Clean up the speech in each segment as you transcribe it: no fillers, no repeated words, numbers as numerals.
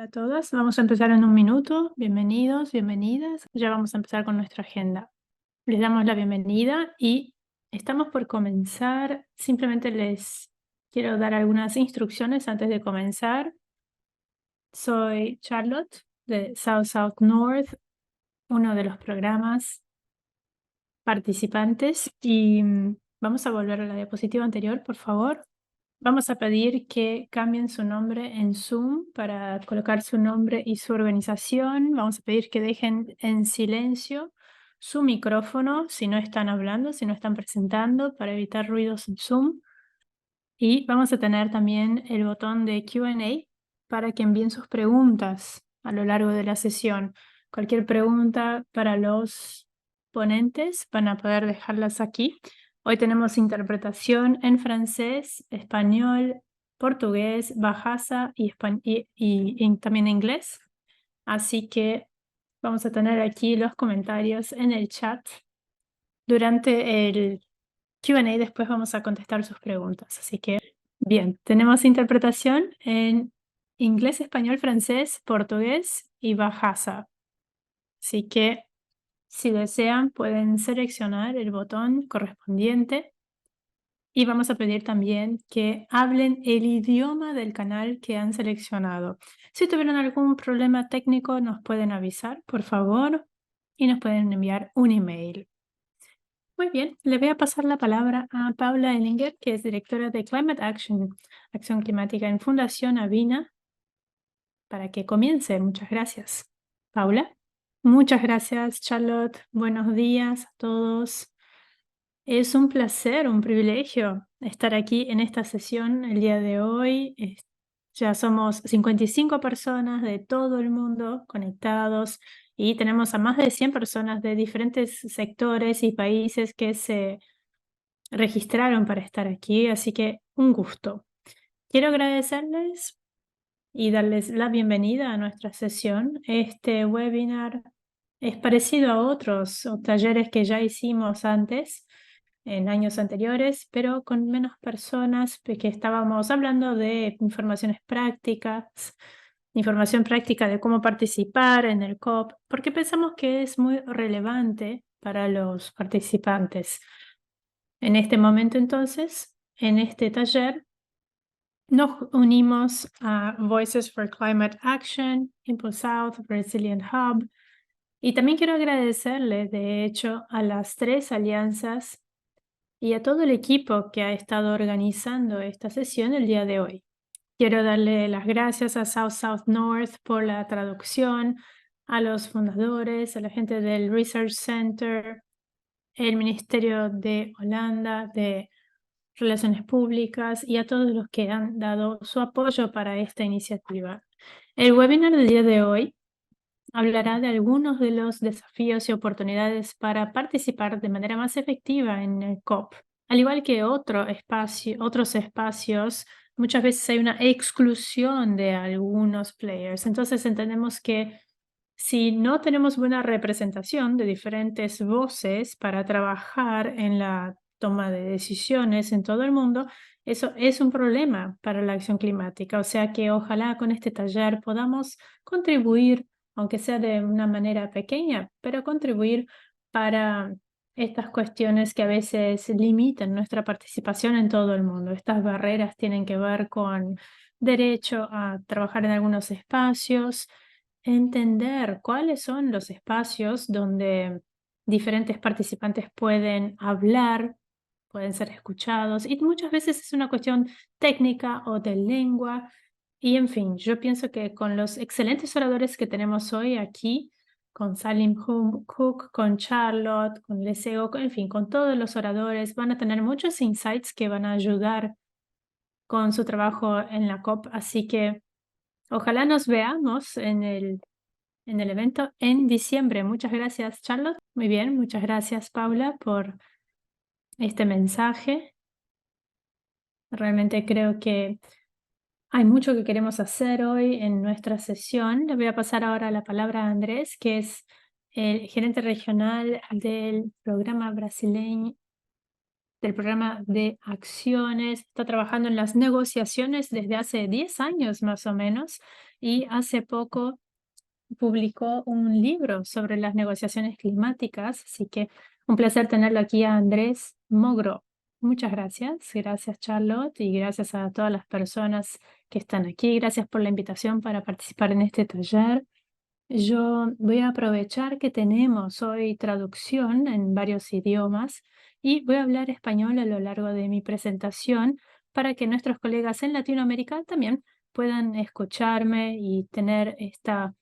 Hola a todas, vamos a empezar en un minuto. Bienvenidos, bienvenidas. Ya vamos a empezar con nuestra agenda. Les damos la bienvenida y estamos por comenzar. Simplemente les quiero dar algunas instrucciones antes de comenzar. Soy Charlotte de South South North, uno de los programas participantes y vamos a volver a la diapositiva anterior, por favor. Vamos a pedir que cambien su nombre en Zoom para colocar su nombre y su organización. Vamos a pedir que dejen en silencio su micrófono si no están hablando, si no están presentando, para evitar ruidos en Zoom. Y vamos a tener también el botón de Q&A para que envíen sus preguntas a lo largo de la sesión. Cualquier pregunta para los ponentes van a poder dejarlas aquí. Hoy tenemos interpretación en francés, español, portugués, bahasa y también inglés. Así que vamos a tener aquí los comentarios en el chat. Durante el Q&A después vamos a contestar sus preguntas. Así que, bien, tenemos interpretación en inglés, español, francés, portugués y bahasa. Así que, si desean, pueden seleccionar el botón correspondiente y vamos a pedir también que hablen el idioma del canal que han seleccionado. Si tuvieron algún problema técnico, nos pueden avisar, por favor, y nos pueden enviar un email. Muy bien, le voy a pasar la palabra a Paula Ellinger, que es directora de Climate Action, Acción Climática en Fundación Avina, para que comience. Muchas gracias. Paula. Muchas gracias, Charlotte. Buenos días a todos. Es un placer, un privilegio estar aquí en esta sesión el día de hoy. Ya somos 55 personas de todo el mundo conectados y tenemos a más de 100 personas de diferentes sectores y países que se registraron para estar aquí, así que un gusto. Quiero agradecerles y darles la bienvenida a nuestra sesión. Este webinar es parecido a otros talleres que ya hicimos antes, en años anteriores, pero con menos personas, porque estábamos hablando de información práctica de cómo participar en el COP, porque pensamos que es muy relevante para los participantes. En este momento, entonces, en este taller, nos unimos a Voices for Climate Action, Impulse South, Resilient Hub, y también quiero agradecerle, de hecho, a las 3 alianzas y a todo el equipo que ha estado organizando esta sesión el día de hoy. Quiero darle las gracias a South South North por la traducción, a los fundadores, a la gente del Research Center, el Ministerio de Holanda de Relaciones Públicas y a todos los que han dado su apoyo para esta iniciativa. El webinar del día de hoy hablará de algunos de los desafíos y oportunidades para participar de manera más efectiva en el COP. Al igual que otros espacios, muchas veces hay una exclusión de algunos players. Entonces entendemos que si no tenemos buena representación de diferentes voces para trabajar en la toma de decisiones en todo el mundo, eso es un problema para la acción climática. O sea que ojalá con este taller podamos contribuir, aunque sea de una manera pequeña, pero contribuir para estas cuestiones que a veces limitan nuestra participación en todo el mundo. Estas barreras tienen que ver con derecho a trabajar en algunos espacios, entender cuáles son los espacios donde diferentes participantes pueden hablar, pueden ser escuchados, y muchas veces es una cuestión técnica o de lengua. Y en fin, yo pienso que con los excelentes oradores que tenemos hoy aquí, con Salim Cook, con Charlotte, con Lesego, en fin, con todos los oradores, van a tener muchos insights que van a ayudar con su trabajo en la COP. Así que ojalá nos veamos en el evento en diciembre. Muchas gracias, Charlotte. Muy bien, muchas gracias, Paula, por este mensaje. Realmente creo que hay mucho que queremos hacer hoy en nuestra sesión. Le voy a pasar ahora la palabra a Andrés, que es el gerente regional del programa brasileño del programa de acciones, está trabajando en las negociaciones desde hace 10 años más o menos, y hace poco publicó un libro sobre las negociaciones climáticas, así que un placer tenerlo aquí a Andrés Mogro. Muchas gracias. Gracias, Charlotte, y gracias a todas las personas que están aquí. Gracias por la invitación para participar en este taller. Yo voy a aprovechar que tenemos hoy traducción en varios idiomas y voy a hablar español a lo largo de mi presentación para que nuestros colegas en Latinoamérica también puedan escucharme y tener esta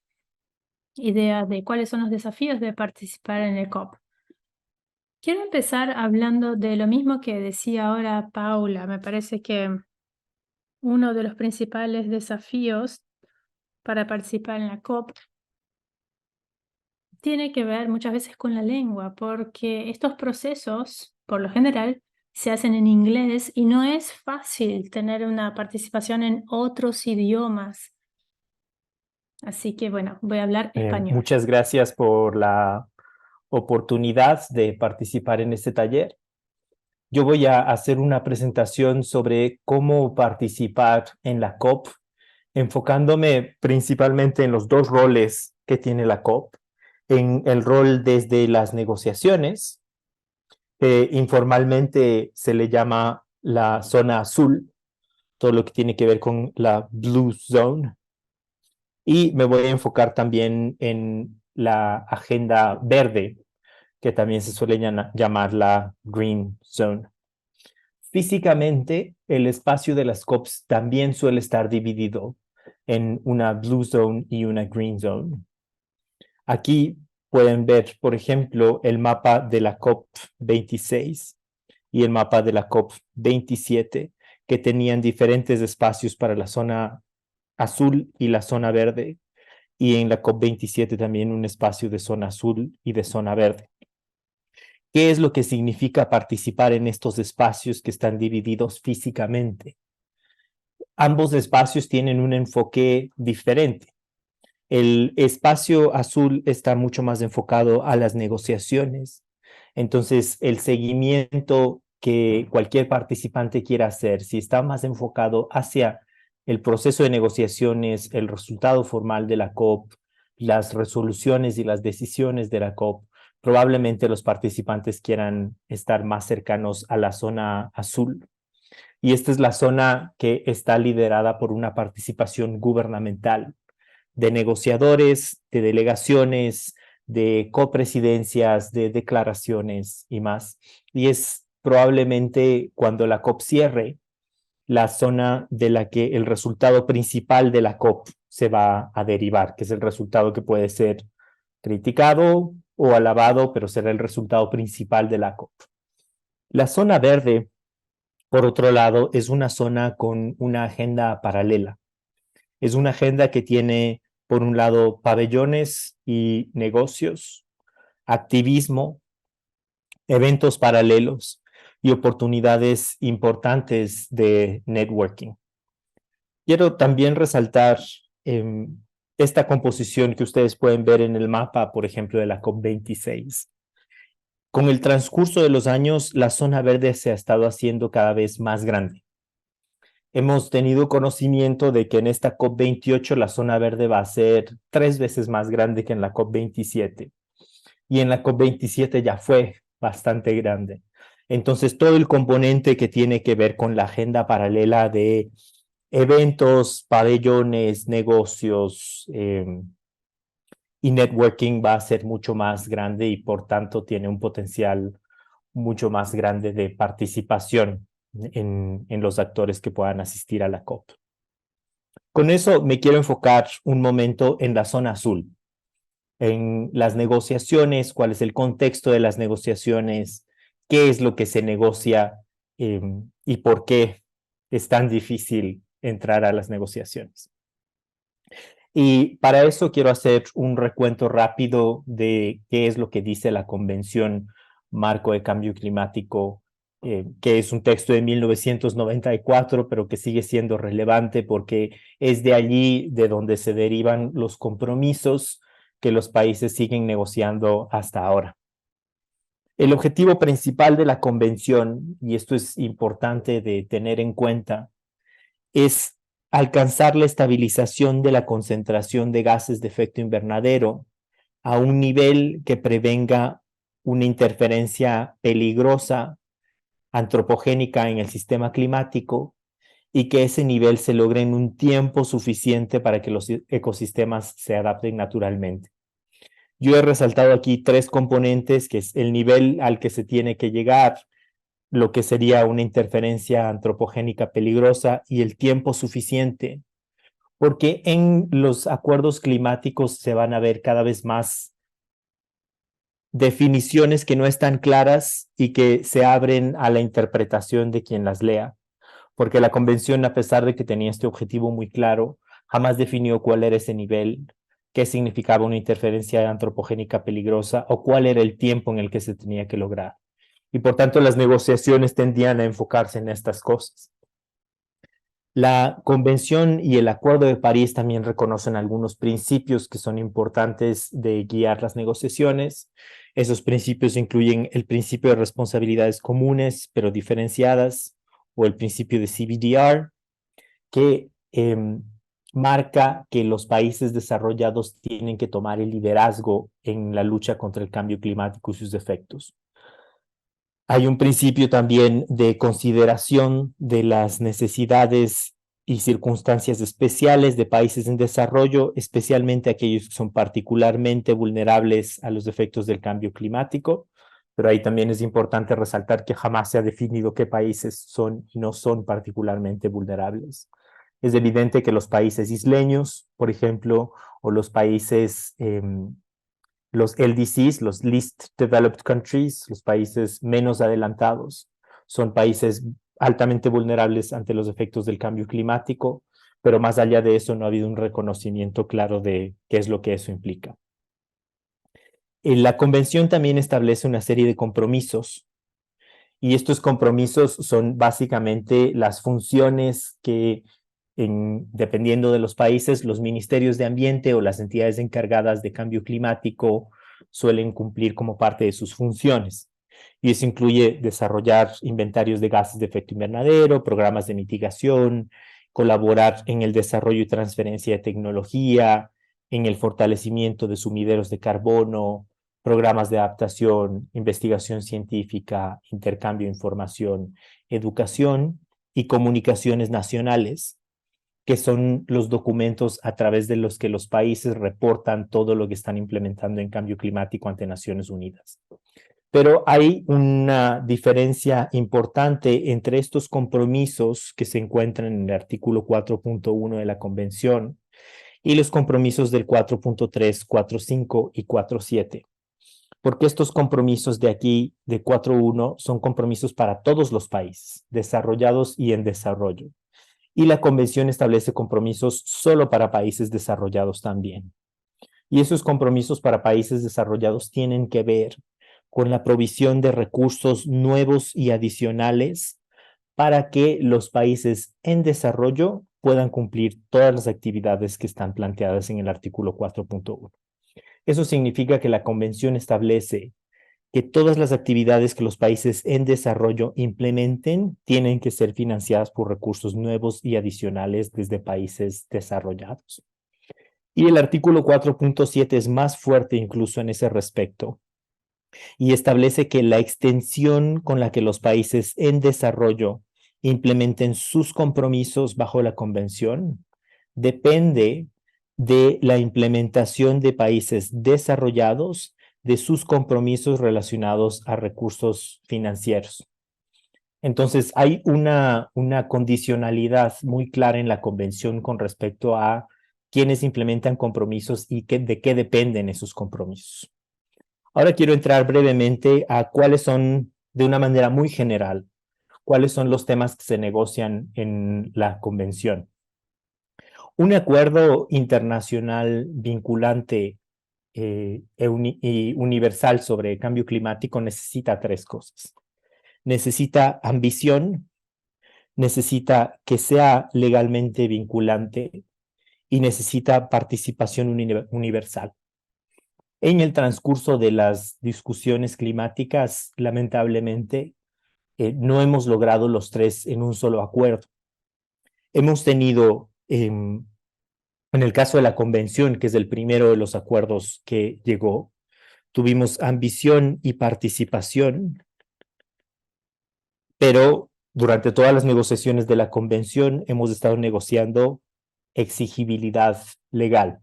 idea de cuáles son los desafíos de participar en el COP. Quiero empezar hablando de lo mismo que decía ahora Paula. Me parece que uno de los principales desafíos para participar en la COP tiene que ver muchas veces con la lengua, porque estos procesos, por lo general, se hacen en inglés y no es fácil tener una participación en otros idiomas. Así que bueno, voy a hablar español. Muchas gracias por la oportunidad de participar en este taller. Yo voy a hacer una presentación sobre cómo participar en la COP, enfocándome principalmente en los dos roles que tiene la COP, en el rol desde las negociaciones, informalmente se le llama la zona azul, todo lo que tiene que ver con la Blue Zone, y me voy a enfocar también en la agenda verde, que también se suele llamar la Green Zone. Físicamente, el espacio de las COPs también suele estar dividido en una Blue Zone y una Green Zone. Aquí pueden ver, por ejemplo, el mapa de la COP 26 y el mapa de la COP 27, que tenían diferentes espacios para la zona azul y la zona verde, y en la COP 27 también un espacio de zona azul y de zona verde. ¿Qué es lo que significa participar en estos espacios que están divididos físicamente? Ambos espacios tienen un enfoque diferente. El espacio azul está mucho más enfocado a las negociaciones. Entonces, el seguimiento que cualquier participante quiera hacer, si está más enfocado hacia el proceso de negociaciones, el resultado formal de la COP, las resoluciones y las decisiones de la COP, probablemente los participantes quieran estar más cercanos a la zona azul. Y esta es la zona que está liderada por una participación gubernamental de negociadores, de delegaciones, de copresidencias, de declaraciones y más. Y es probablemente cuando la COP cierre, la zona de la que el resultado principal de la COP se va a derivar, que es el resultado que puede ser criticado o alabado, pero será el resultado principal de la COP. La zona verde, por otro lado, es una zona con una agenda paralela. Es una agenda que tiene, por un lado, pabellones y negocios, activismo, eventos paralelos y oportunidades importantes de networking. Quiero también resaltar esta composición que ustedes pueden ver en el mapa, por ejemplo, de la COP26. Con el transcurso de los años, la zona verde se ha estado haciendo cada vez más grande. Hemos tenido conocimiento de que en esta COP28 la zona verde va a ser 3 veces más grande que en la COP27. Y en la COP27 ya fue bastante grande. Entonces, todo el componente que tiene que ver con la agenda paralela de eventos, pabellones, negocios y networking va a ser mucho más grande y por tanto tiene un potencial mucho más grande de participación en los actores que puedan asistir a la COP. Con eso me quiero enfocar un momento en la zona azul, en las negociaciones, cuál es el contexto de las negociaciones, qué es lo que se negocia y por qué es tan difícil entrar a las negociaciones. Y para eso quiero hacer un recuento rápido de qué es lo que dice la Convención Marco de Cambio Climático, que es un texto de 1994, pero que sigue siendo relevante porque es de allí de donde se derivan los compromisos que los países siguen negociando hasta ahora. El objetivo principal de la convención, y esto es importante de tener en cuenta, es alcanzar la estabilización de la concentración de gases de efecto invernadero a un nivel que prevenga una interferencia peligrosa antropogénica en el sistema climático y que ese nivel se logre en un tiempo suficiente para que los ecosistemas se adapten naturalmente. Yo he resaltado aquí tres componentes, que es el nivel al que se tiene que llegar, lo que sería una interferencia antropogénica peligrosa y el tiempo suficiente, porque en los acuerdos climáticos se van a ver cada vez más definiciones que no están claras y que se abren a la interpretación de quien las lea, porque la convención, a pesar de que tenía este objetivo muy claro, jamás definió cuál era ese nivel, qué significaba una interferencia antropogénica peligrosa o cuál era el tiempo en el que se tenía que lograr. Y por tanto las negociaciones tendían a enfocarse en estas cosas. La Convención y el Acuerdo de París también reconocen algunos principios que son importantes de guiar las negociaciones. Esos principios incluyen el principio de responsabilidades comunes, pero diferenciadas, o el principio de CBDR, que marca que los países desarrollados tienen que tomar el liderazgo en la lucha contra el cambio climático y sus efectos. Hay un principio también de consideración de las necesidades y circunstancias especiales de países en desarrollo, especialmente aquellos que son particularmente vulnerables a los efectos del cambio climático. Pero ahí también es importante resaltar que jamás se ha definido qué países son y no son particularmente vulnerables. Es evidente que los países isleños, por ejemplo, o los países los LDCs, los Least Developed Countries, los países menos adelantados, son países altamente vulnerables ante los efectos del cambio climático, pero más allá de eso no ha habido un reconocimiento claro de qué es lo que eso implica. La convención también establece una serie de compromisos y estos compromisos son básicamente las funciones que dependiendo de los países, los ministerios de ambiente o las entidades encargadas de cambio climático suelen cumplir como parte de sus funciones. Y eso incluye desarrollar inventarios de gases de efecto invernadero, programas de mitigación, colaborar en el desarrollo y transferencia de tecnología, en el fortalecimiento de sumideros de carbono, programas de adaptación, investigación científica, intercambio de información, educación y comunicaciones nacionales, que son los documentos a través de los que los países reportan todo lo que están implementando en cambio climático ante Naciones Unidas. Pero hay una diferencia importante entre estos compromisos que se encuentran en el artículo 4.1 de la Convención y los compromisos del 4.3, 4.5 y 4.7. Porque estos compromisos de aquí, de 4.1, son compromisos para todos los países, desarrollados y en desarrollo. Y la convención establece compromisos solo para países desarrollados también. Y esos compromisos para países desarrollados tienen que ver con la provisión de recursos nuevos y adicionales para que los países en desarrollo puedan cumplir todas las actividades que están planteadas en el artículo 4.1. Eso significa que la convención establece que todas las actividades que los países en desarrollo implementen tienen que ser financiadas por recursos nuevos y adicionales desde países desarrollados. Y el artículo 4.7 es más fuerte incluso en ese respecto y establece que la extensión con la que los países en desarrollo implementen sus compromisos bajo la convención depende de la implementación de países desarrollados de sus compromisos relacionados a recursos financieros. Entonces, hay una condicionalidad muy clara en la convención con respecto a quienes implementan compromisos y de qué dependen esos compromisos. Ahora quiero entrar brevemente a cuáles son, de una manera muy general, cuáles son los temas que se negocian en la convención. Un acuerdo internacional vinculante y universal sobre cambio climático necesita tres cosas. Necesita ambición, necesita que sea legalmente vinculante y necesita participación universal. En el transcurso de las discusiones climáticas, lamentablemente, no hemos logrado los tres en un solo acuerdo. Hemos tenido, en el caso de la convención, que es el primero de los acuerdos que llegó, tuvimos ambición y participación, pero durante todas las negociaciones de la convención hemos estado negociando exigibilidad legal.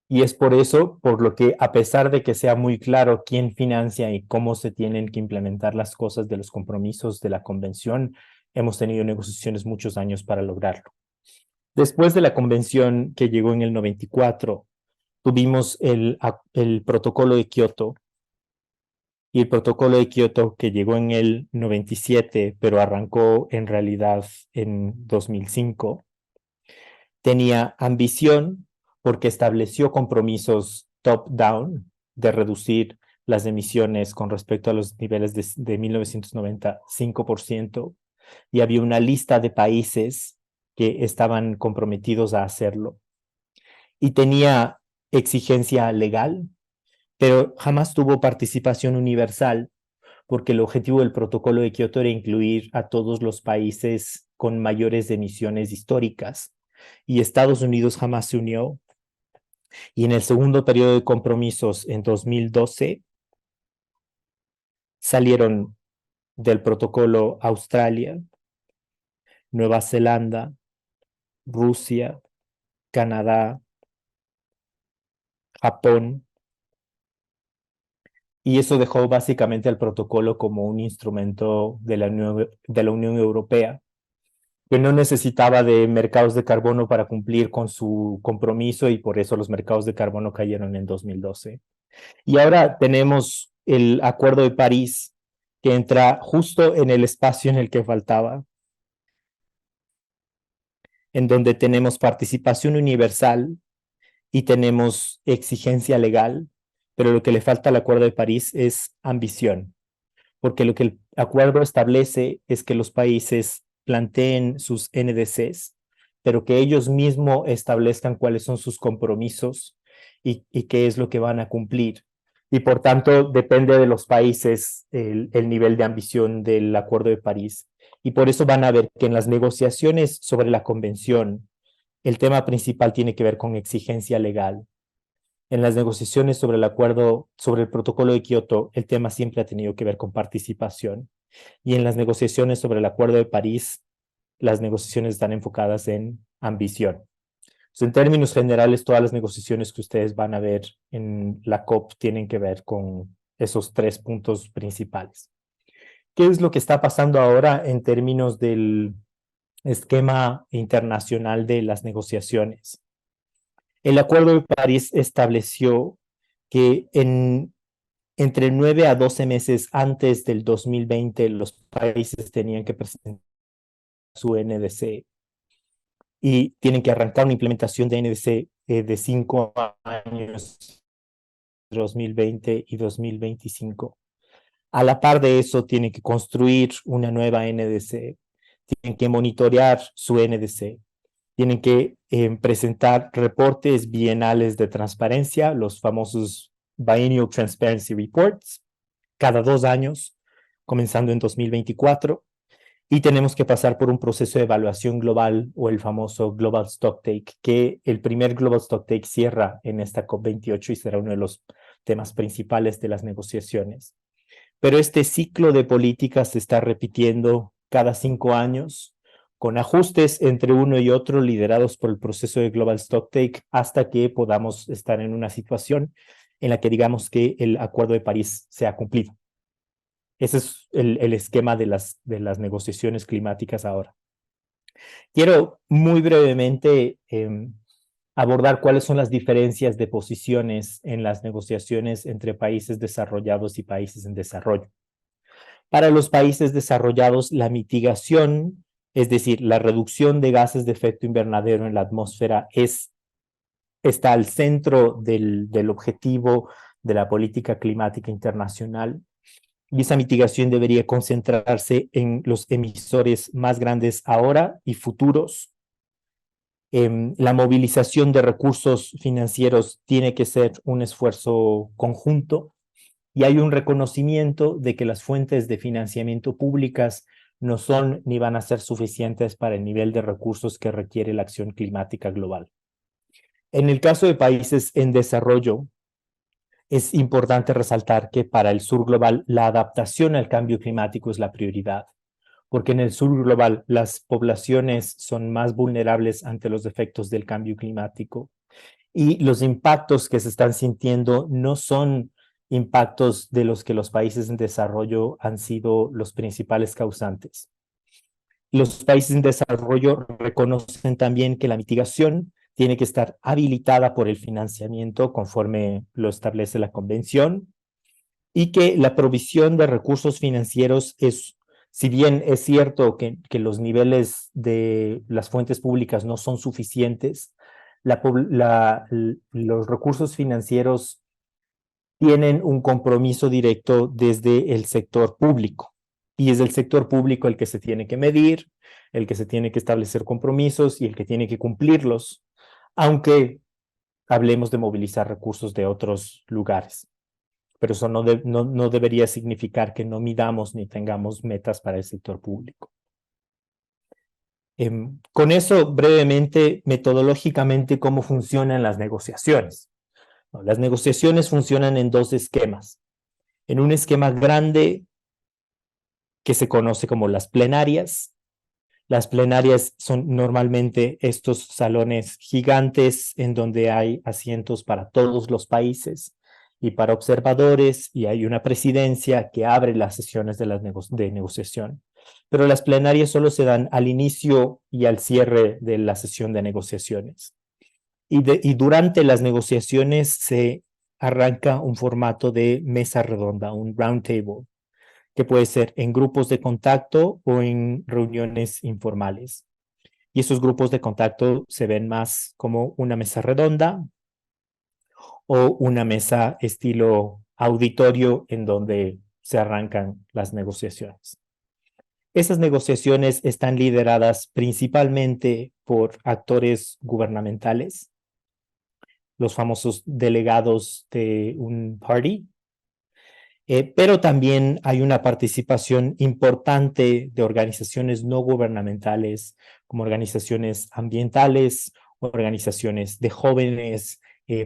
Y es por eso, por lo que a pesar de que sea muy claro quién financia y cómo se tienen que implementar las cosas de los compromisos de la convención, hemos tenido negociaciones muchos años para lograrlo. Después de la convención que llegó en el 94, tuvimos el protocolo de Kioto, y el protocolo de Kioto que llegó en el 97, pero arrancó en realidad en 2005, tenía ambición porque estableció compromisos top-down de reducir las emisiones con respecto a los niveles de 1990, 5%, y había una lista de países que estaban comprometidos a hacerlo. Y tenía exigencia legal, pero jamás tuvo participación universal, porque el objetivo del protocolo de Kioto era incluir a todos los países con mayores emisiones históricas, y Estados Unidos jamás se unió. Y en el segundo periodo de compromisos, en 2012, salieron del protocolo Australia, Nueva Zelanda, Rusia, Canadá, Japón, y eso dejó básicamente el protocolo como un instrumento de la Unión Europea, que no necesitaba de mercados de carbono para cumplir con su compromiso, y por eso los mercados de carbono cayeron en 2012. Y ahora tenemos el Acuerdo de París, que entra justo en el espacio en el que faltaba, en donde tenemos participación universal y tenemos exigencia legal, pero lo que le falta al Acuerdo de París es ambición, porque lo que el acuerdo establece es que los países planteen sus NDCs, pero que ellos mismos establezcan cuáles son sus compromisos y qué es lo que van a cumplir. Y por tanto, depende de los países el nivel de ambición del Acuerdo de París. Y por eso van a ver que en las negociaciones sobre la convención, el tema principal tiene que ver con exigencia legal. En las negociaciones sobre el acuerdo, sobre el protocolo de Kioto, el tema siempre ha tenido que ver con participación. Y en las negociaciones sobre el acuerdo de París, las negociaciones están enfocadas en ambición. En términos generales, todas las negociaciones que ustedes van a ver en la COP tienen que ver con esos tres puntos principales. ¿Qué es lo que está pasando ahora en términos del esquema internacional de las negociaciones? El Acuerdo de París estableció que entre 9 a 12 meses antes del 2020 los países tenían que presentar su NDC y tienen que arrancar una implementación de NDC de 5 años, 2020 y 2025. A la par de eso, tienen que construir una nueva NDC, tienen que monitorear su NDC, tienen que presentar reportes bienales de transparencia, los famosos Biennial Transparency Reports, cada 2 años, comenzando en 2024, y tenemos que pasar por un proceso de evaluación global o el famoso Global Stocktake, que el primer Global Stocktake cierra en esta COP28 y será uno de los temas principales de las negociaciones. Pero este ciclo de políticas se está repitiendo cada 5 años, con ajustes entre uno y otro liderados por el proceso de Global Stocktake, hasta que podamos estar en una situación en la que digamos que el Acuerdo de París se ha cumplido. Ese es el esquema de las negociaciones climáticas ahora. Quiero muy brevemente abordar cuáles son las diferencias de posiciones en las negociaciones entre países desarrollados y países en desarrollo. Para los países desarrollados, la mitigación, es decir, la reducción de gases de efecto invernadero en la atmósfera, está al centro del objetivo de la política climática internacional. Y esa mitigación debería concentrarse en los emisores más grandes ahora y futuros, La movilización de recursos financieros tiene que ser un esfuerzo conjunto y hay un reconocimiento de que las fuentes de financiamiento públicas no son ni van a ser suficientes para el nivel de recursos que requiere la acción climática global. En el caso de países en desarrollo, es importante resaltar que para el sur global la adaptación al cambio climático es la prioridad, porque en el sur global las poblaciones son más vulnerables ante los efectos del cambio climático y los impactos que se están sintiendo no son impactos de los que los países en desarrollo han sido los principales causantes. Los países en desarrollo reconocen también que la mitigación tiene que estar habilitada por el financiamiento conforme lo establece la convención y que la provisión de recursos financieros es, si bien es cierto que los niveles de las fuentes públicas no son suficientes, los recursos financieros tienen un compromiso directo desde el sector público. Y es el sector público el que se tiene que medir, el que se tiene que establecer compromisos y el que tiene que cumplirlos, aunque hablemos de movilizar recursos de otros lugares. Pero eso no debería significar que no midamos ni tengamos metas para el sector público. Con eso, brevemente, metodológicamente, ¿cómo funcionan las negociaciones? Las negociaciones funcionan en dos esquemas. En un esquema grande que se conoce como las plenarias. Las plenarias son normalmente estos salones gigantes en donde hay asientos para todos los países y para observadores, y hay una presidencia que abre las sesiones de negociación. Pero las plenarias solo se dan al inicio y al cierre de la sesión de negociaciones. Y durante las negociaciones se arranca un formato de mesa redonda, un round table, que puede ser en grupos de contacto o en reuniones informales. Y esos grupos de contacto se ven más como una mesa redonda o una mesa estilo auditorio en donde se arrancan las negociaciones. Esas negociaciones están lideradas principalmente por actores gubernamentales, los famosos delegados de un party, pero también hay una participación importante de organizaciones no gubernamentales, como organizaciones ambientales, organizaciones de jóvenes,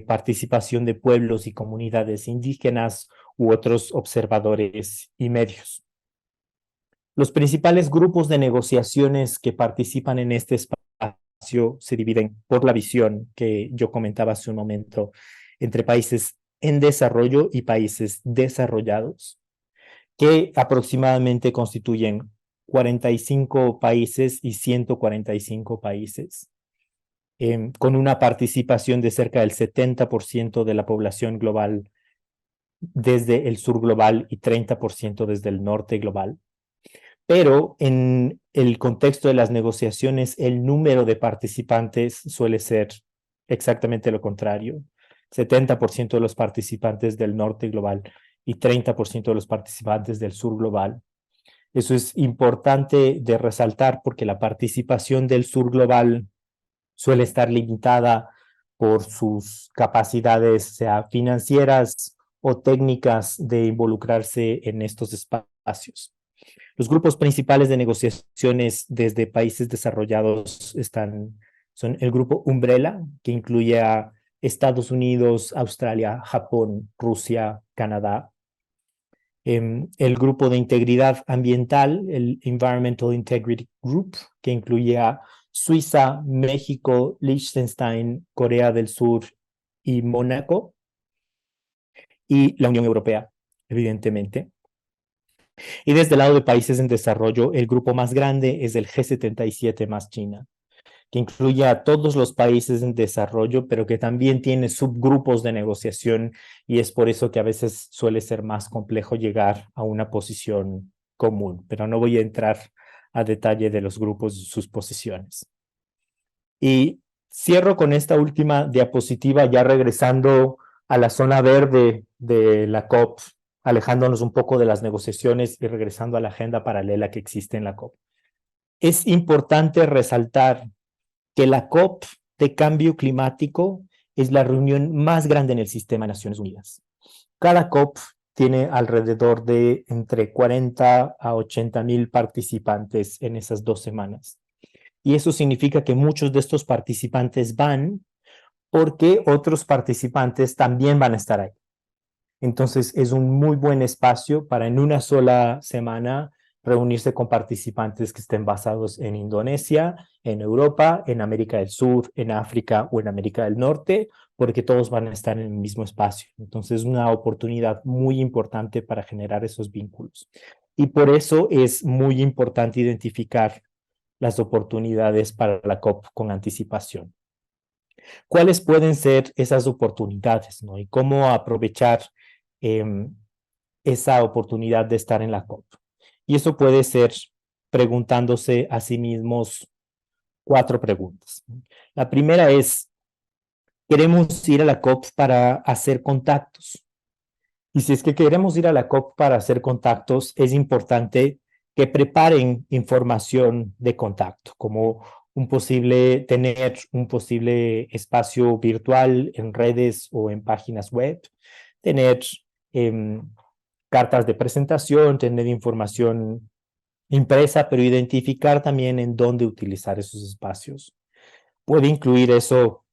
participación de pueblos y comunidades indígenas u otros observadores y medios. Los principales grupos de negociaciones que participan en este espacio se dividen por la visión que yo comentaba hace un momento entre países en desarrollo y países desarrollados, que aproximadamente constituyen 45 países y 145 países, con una participación de cerca del 70% de la población global desde el sur global y 30% desde el norte global. Pero en el contexto de las negociaciones, el número de participantes suele ser exactamente lo contrario. 70% de los participantes del norte global y 30% de los participantes del sur global. Eso es importante de resaltar porque la participación del sur global suele estar limitada por sus capacidades, sea financieras o técnicas, de involucrarse en estos espacios. Los grupos principales de negociaciones desde países desarrollados son el grupo Umbrella, que incluye a Estados Unidos, Australia, Japón, Rusia, Canadá. El grupo de integridad ambiental, el Environmental Integrity Group, que incluye a Suiza, México, Liechtenstein, Corea del Sur y Mónaco. Y la Unión Europea, evidentemente. Y desde el lado de países en desarrollo, el grupo más grande es el G77 más China, que incluye a todos los países en desarrollo, pero que también tiene subgrupos de negociación, y es por eso que a veces suele ser más complejo llegar a una posición común, pero no voy a entrar a detalle de los grupos y sus posiciones. Y cierro con esta última diapositiva, ya regresando a la zona verde de la COP, alejándonos un poco de las negociaciones y regresando a la agenda paralela que existe en la COP. Es importante resaltar que la COP de cambio climático es la reunión más grande en el sistema de Naciones Unidas. Cada COP tiene alrededor de entre 40 a 80,000 participantes en esas 2 semanas. Y eso significa que muchos de estos participantes van porque otros participantes también van a estar ahí. Entonces es un muy buen espacio para en una sola semana reunirse con participantes que estén basados en Indonesia, en Europa, en América del Sur, en África o en América del Norte, porque todos van a estar en el mismo espacio. Entonces es una oportunidad muy importante para generar esos vínculos. Y por eso es muy importante identificar las oportunidades para la COP con anticipación. ¿Cuáles pueden ser esas oportunidades, ¿no? Y cómo aprovechar esa oportunidad de estar en la COP? Y eso puede ser preguntándose a sí mismos 4 preguntas. La primera es, ¿queremos ir a la COP para hacer contactos? Y si es que queremos ir a la COP para hacer contactos, es importante que preparen información de contacto, como tener un posible espacio virtual en redes o en páginas web, tener eh, cartas de presentación, tener información impresa, pero identificar también en dónde utilizar esos espacios. Puede incluir eso,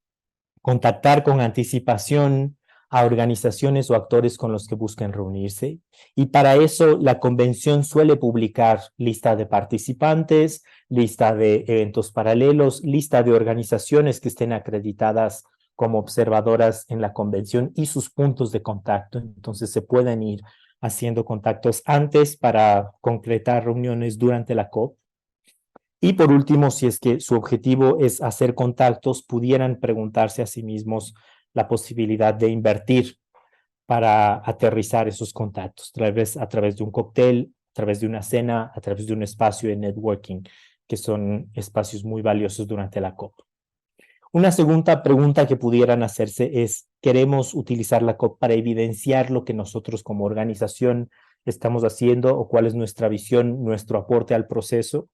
contactar con anticipación a organizaciones o actores con los que busquen reunirse. Y para eso la convención suele publicar lista de participantes, lista de eventos paralelos, lista de organizaciones que estén acreditadas como observadoras en la convención y sus puntos de contacto. Entonces se pueden ir haciendo contactos antes para concretar reuniones durante la COP. Y por último, si es que su objetivo es hacer contactos, pudieran preguntarse a sí mismos la posibilidad de invertir para aterrizar esos contactos, a través de un cóctel, a través de una cena, a través de un espacio de networking, que son espacios muy valiosos durante la COP. Una segunda pregunta que pudieran hacerse es, ¿queremos utilizar la COP para evidenciar lo que nosotros como organización estamos haciendo o cuál es nuestra visión, nuestro aporte al proceso?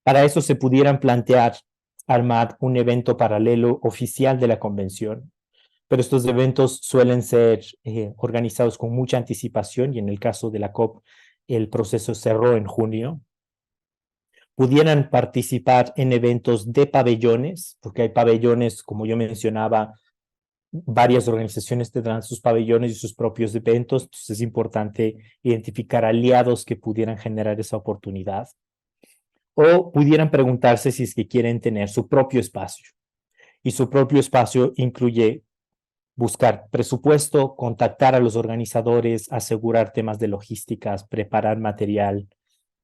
Para eso se pudieran plantear armar un evento paralelo oficial de la convención, pero estos eventos suelen ser organizados con mucha anticipación y en el caso de la COP el proceso cerró en junio. Pudieran participar en eventos de pabellones, porque hay pabellones, como yo mencionaba, varias organizaciones tendrán sus pabellones y sus propios eventos, entonces es importante identificar aliados que pudieran generar esa oportunidad. O pudieran preguntarse si es que quieren tener su propio espacio. Y su propio espacio incluye buscar presupuesto, contactar a los organizadores, asegurar temas de logísticas, preparar material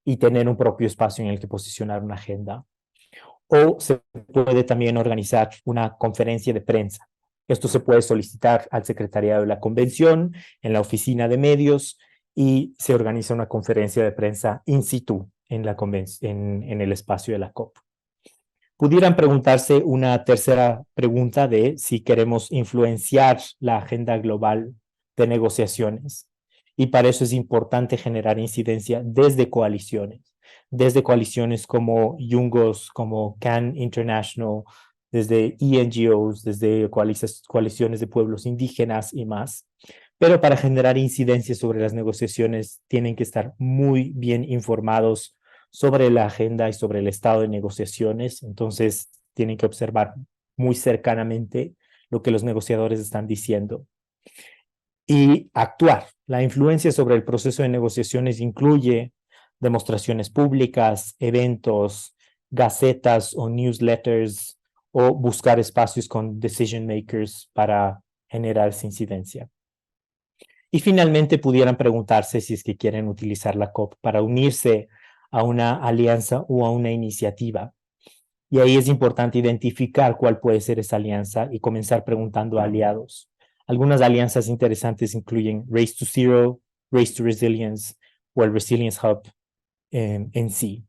y tener un propio espacio en el que posicionar una agenda. O se puede también organizar una conferencia de prensa. Esto se puede solicitar al secretariado de la convención, en la oficina de medios, y se organiza una conferencia de prensa in situ en el espacio de la COP. Pudieran preguntarse una tercera pregunta de si queremos influenciar la agenda global de negociaciones. Y para eso es importante generar incidencia desde coaliciones como Yungos, como CAN International, desde ENGOs, desde coaliciones de pueblos indígenas y más. Pero para generar incidencia sobre las negociaciones tienen que estar muy bien informados sobre la agenda y sobre el estado de negociaciones. Entonces, tienen que observar muy cercanamente lo que los negociadores están diciendo y actuar. La influencia sobre el proceso de negociaciones incluye demostraciones públicas, eventos, gacetas o newsletters o buscar espacios con decision makers para generar esa incidencia. Y finalmente pudieran preguntarse si es que quieren utilizar la COP para unirse a una alianza o a una iniciativa. Y ahí es importante identificar cuál puede ser esa alianza y comenzar preguntando a aliados. Algunas alianzas interesantes incluyen Race to Zero, Race to Resilience o el Resilience Hub en sí.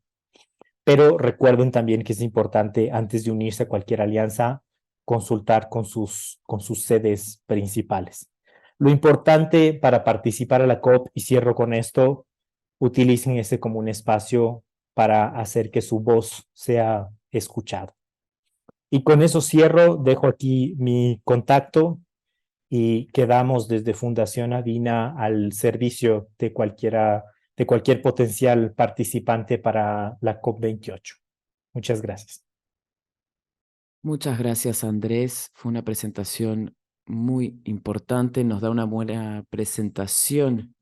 Pero recuerden también que es importante, antes de unirse a cualquier alianza, consultar con sus sedes principales. Lo importante para participar a la COP, y cierro con esto, utilicen ese como un espacio para hacer que su voz sea escuchada. Y con eso cierro, dejo aquí mi contacto y quedamos desde Fundación Avina al servicio de de cualquier potencial participante para la COP28. Muchas gracias. Muchas gracias, Andrés. Fue una presentación muy importante. Nos da una buena presentación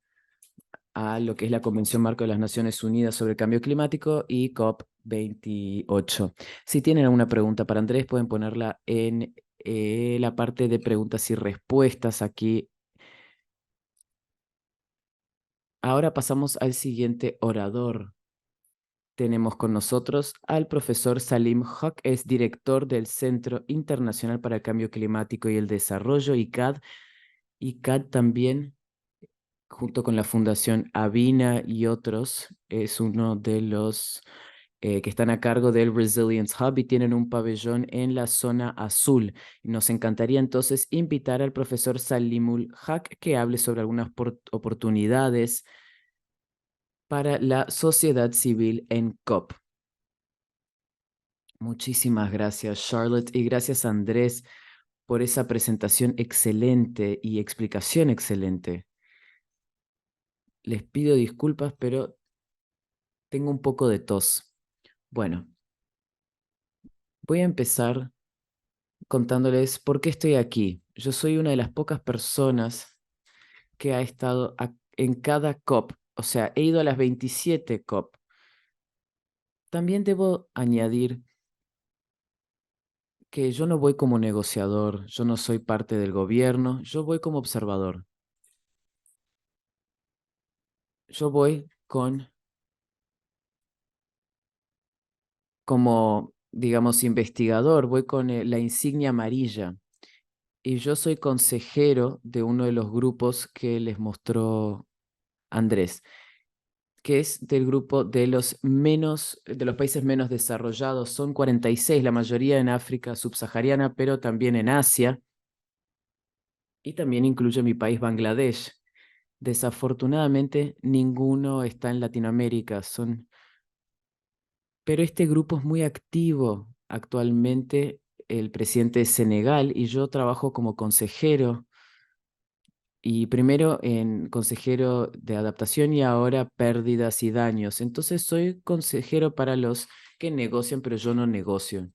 a lo que es la Convención Marco de las Naciones Unidas sobre el Cambio Climático y COP28. Si tienen alguna pregunta para Andrés, pueden ponerla en la parte de preguntas y respuestas aquí. Ahora pasamos al siguiente orador. Tenemos con nosotros al profesor Salim Haq, es director del Centro Internacional para el Cambio Climático y el Desarrollo, ICAD. ICAD también, junto con la Fundación Avina y otros, es uno de los que están a cargo del Resilience Hub y tienen un pabellón en la zona azul. Nos encantaría entonces invitar al profesor Salimul Haq que hable sobre algunas oportunidades para la sociedad civil en COP. Muchísimas gracias, Charlotte, y gracias, Andrés, por esa presentación excelente y explicación excelente. Les pido disculpas, pero tengo un poco de tos. Bueno, voy a empezar contándoles por qué estoy aquí. Yo soy una de las pocas personas que ha estado en cada COP, o sea, he ido a las 27 COP. También debo añadir que yo no voy como negociador, yo no soy parte del gobierno, yo voy como observador. Yo voy como, digamos, investigador, voy con la insignia amarilla. Y yo soy consejero de uno de los grupos que les mostró Andrés, que es del grupo de de los países menos desarrollados. Son 46, la mayoría en África subsahariana, pero también en Asia. Y también incluye mi país, Bangladesh. Desafortunadamente, ninguno está en Latinoamérica. Pero este grupo es muy activo. Actualmente, el presidente de Senegal y yo trabajo como consejero. Y primero en consejero de adaptación y ahora pérdidas y daños. Entonces soy consejero para los que negocian, pero yo no negocio.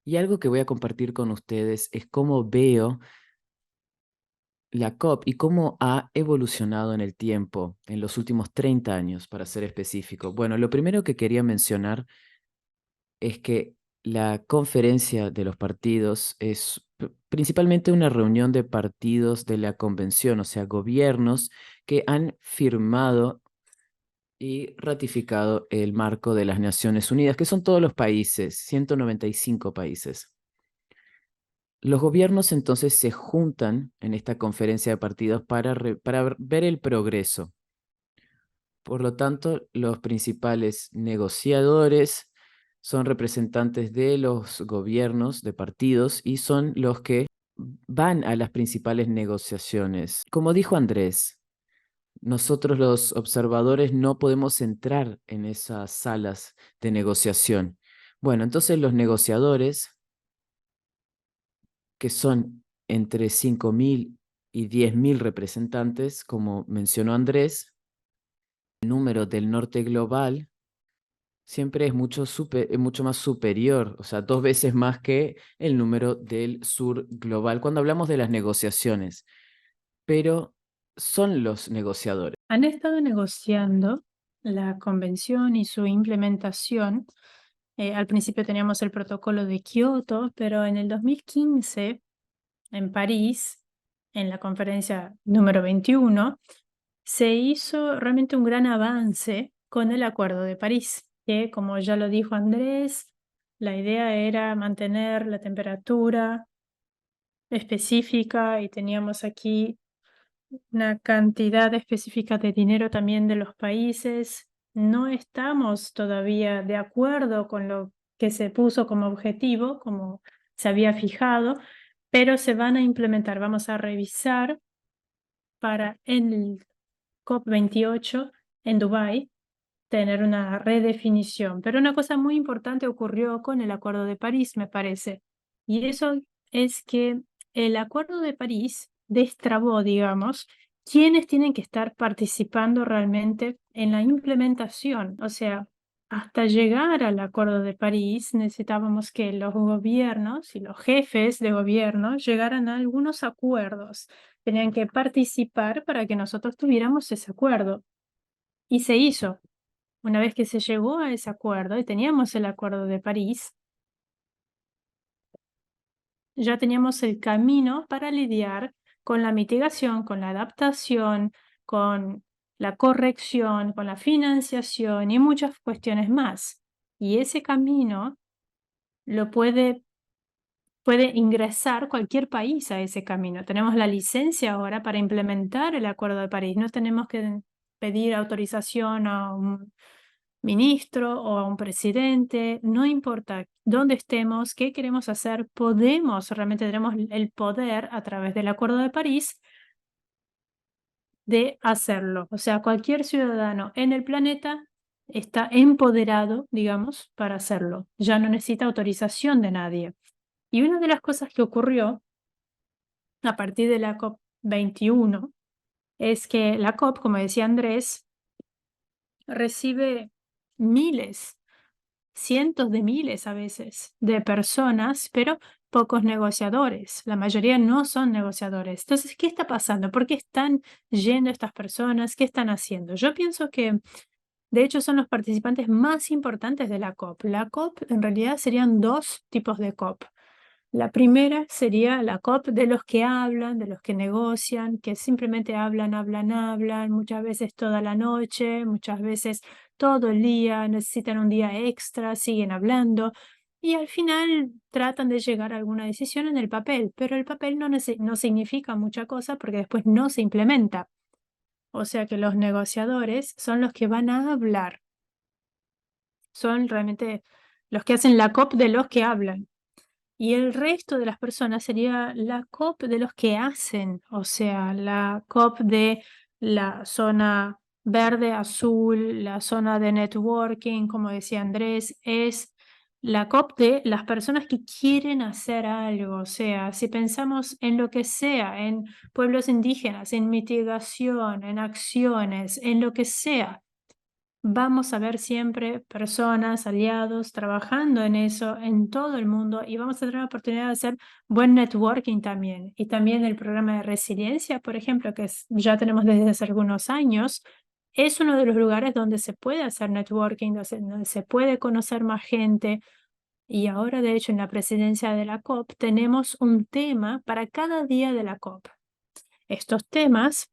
Y algo que voy a compartir con ustedes es cómo veo la COP y cómo ha evolucionado en el tiempo, en los últimos 30 años, para ser específico. Bueno, lo primero que quería mencionar es que la conferencia de los partidos es principalmente una reunión de partidos de la convención, o sea, gobiernos que han firmado y ratificado el marco de las Naciones Unidas, que son todos los países, 195 países. Los gobiernos entonces se juntan en esta conferencia de partidos para ver el progreso. Por lo tanto, los principales negociadores son representantes de los gobiernos, de partidos, y son los que van a las principales negociaciones. Como dijo Andrés, nosotros los observadores no podemos entrar en esas salas de negociación. Bueno, entonces los negociadores, que son entre 5.000 y 10.000 representantes, como mencionó Andrés, el número del norte global siempre es mucho más superior, o sea, 2 veces más que el número del sur global, cuando hablamos de las negociaciones. Pero son los negociadores. Han estado negociando la convención y su implementación. Al principio teníamos el protocolo de Kioto, pero en el 2015, en París, en la conferencia número 21, se hizo realmente un gran avance con el Acuerdo de París, que, como ya lo dijo Andrés, la idea era mantener la temperatura específica y teníamos aquí una cantidad específica de dinero también de los países. No estamos todavía de acuerdo con lo que se puso como objetivo, como se había fijado, pero se van a implementar. Vamos a revisar para el COP28 en Dubái. tener una redefinición. Pero una cosa muy importante ocurrió con el Acuerdo de París, me parece. Y eso es que el Acuerdo de París destrabó, digamos, quiénes tienen que estar participando realmente en la implementación. O sea, hasta llegar al Acuerdo de París necesitábamos que los gobiernos y los jefes de gobierno llegaran a algunos acuerdos. Tenían que participar para que nosotros tuviéramos ese acuerdo. Y se hizo. Una vez que se llegó a ese acuerdo y teníamos el Acuerdo de París, ya teníamos el camino para lidiar con la mitigación, con la adaptación, con la corrección, con la financiación y muchas cuestiones más. Y ese camino lo puede ingresar cualquier país a ese camino. Tenemos la licencia ahora para implementar el Acuerdo de París. No tenemos que pedir autorización a un ministro o a un presidente, no importa dónde estemos, qué queremos hacer, realmente tenemos el poder a través del Acuerdo de París de hacerlo. O sea, cualquier ciudadano en el planeta está empoderado, digamos, para hacerlo. Ya no necesita autorización de nadie. Y una de las cosas que ocurrió a partir de la COP21 es que la COP, como decía Andrés, recibe miles, cientos de miles a veces de personas, pero pocos negociadores. La mayoría no son negociadores. Entonces, ¿qué está pasando? ¿Por qué están yendo estas personas? ¿Qué están haciendo? Yo pienso que, de hecho, son los participantes más importantes de la COP. La COP, en realidad, serían dos tipos de COP. La primera sería la COP de los que hablan, de los que negocian, que simplemente hablan, hablan, hablan, muchas veces toda la noche, muchas veces todo el día, necesitan un día extra, siguen hablando y al final tratan de llegar a alguna decisión en el papel, pero el papel no significa mucha cosa porque después no se implementa. O sea que los negociadores son los que van a hablar, son realmente los que hacen la COP de los que hablan. Y el resto de las personas sería la COP de los que hacen, o sea, la COP de la zona verde, azul, la zona de networking, como decía Andrés, es la COP de las personas que quieren hacer algo. O sea, si pensamos en lo que sea, en pueblos indígenas, en mitigación, en acciones, en lo que sea, vamos a ver siempre personas, aliados, trabajando en eso en todo el mundo y vamos a tener la oportunidad de hacer buen networking también. Y también el programa de resiliencia, por ejemplo, que ya tenemos desde hace algunos años, es uno de los lugares donde se puede hacer networking, donde se puede conocer más gente. Y ahora, de hecho, en la presidencia de la COP tenemos un tema para cada día de la COP. Estos temas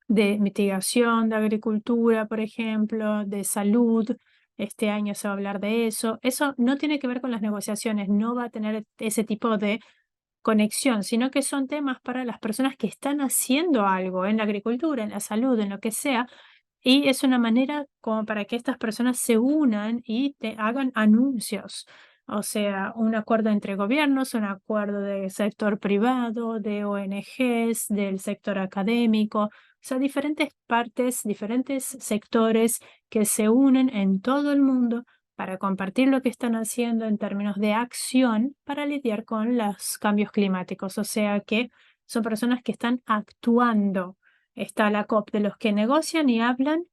de mitigación, de agricultura, por ejemplo, de salud. Este año se va a hablar de eso. Eso no tiene que ver con las negociaciones, no va a tener ese tipo de conexión, sino que son temas para las personas que están haciendo algo en la agricultura, en la salud, en lo que sea. Y es una manera como para que estas personas se unan y te hagan anuncios. O sea, un acuerdo entre gobiernos, un acuerdo del sector privado, de ONGs, del sector académico. O sea, diferentes partes, diferentes sectores que se unen en todo el mundo para compartir lo que están haciendo en términos de acción para lidiar con los cambios climáticos. O sea que son personas que están actuando. Está la COP de los que negocian y hablan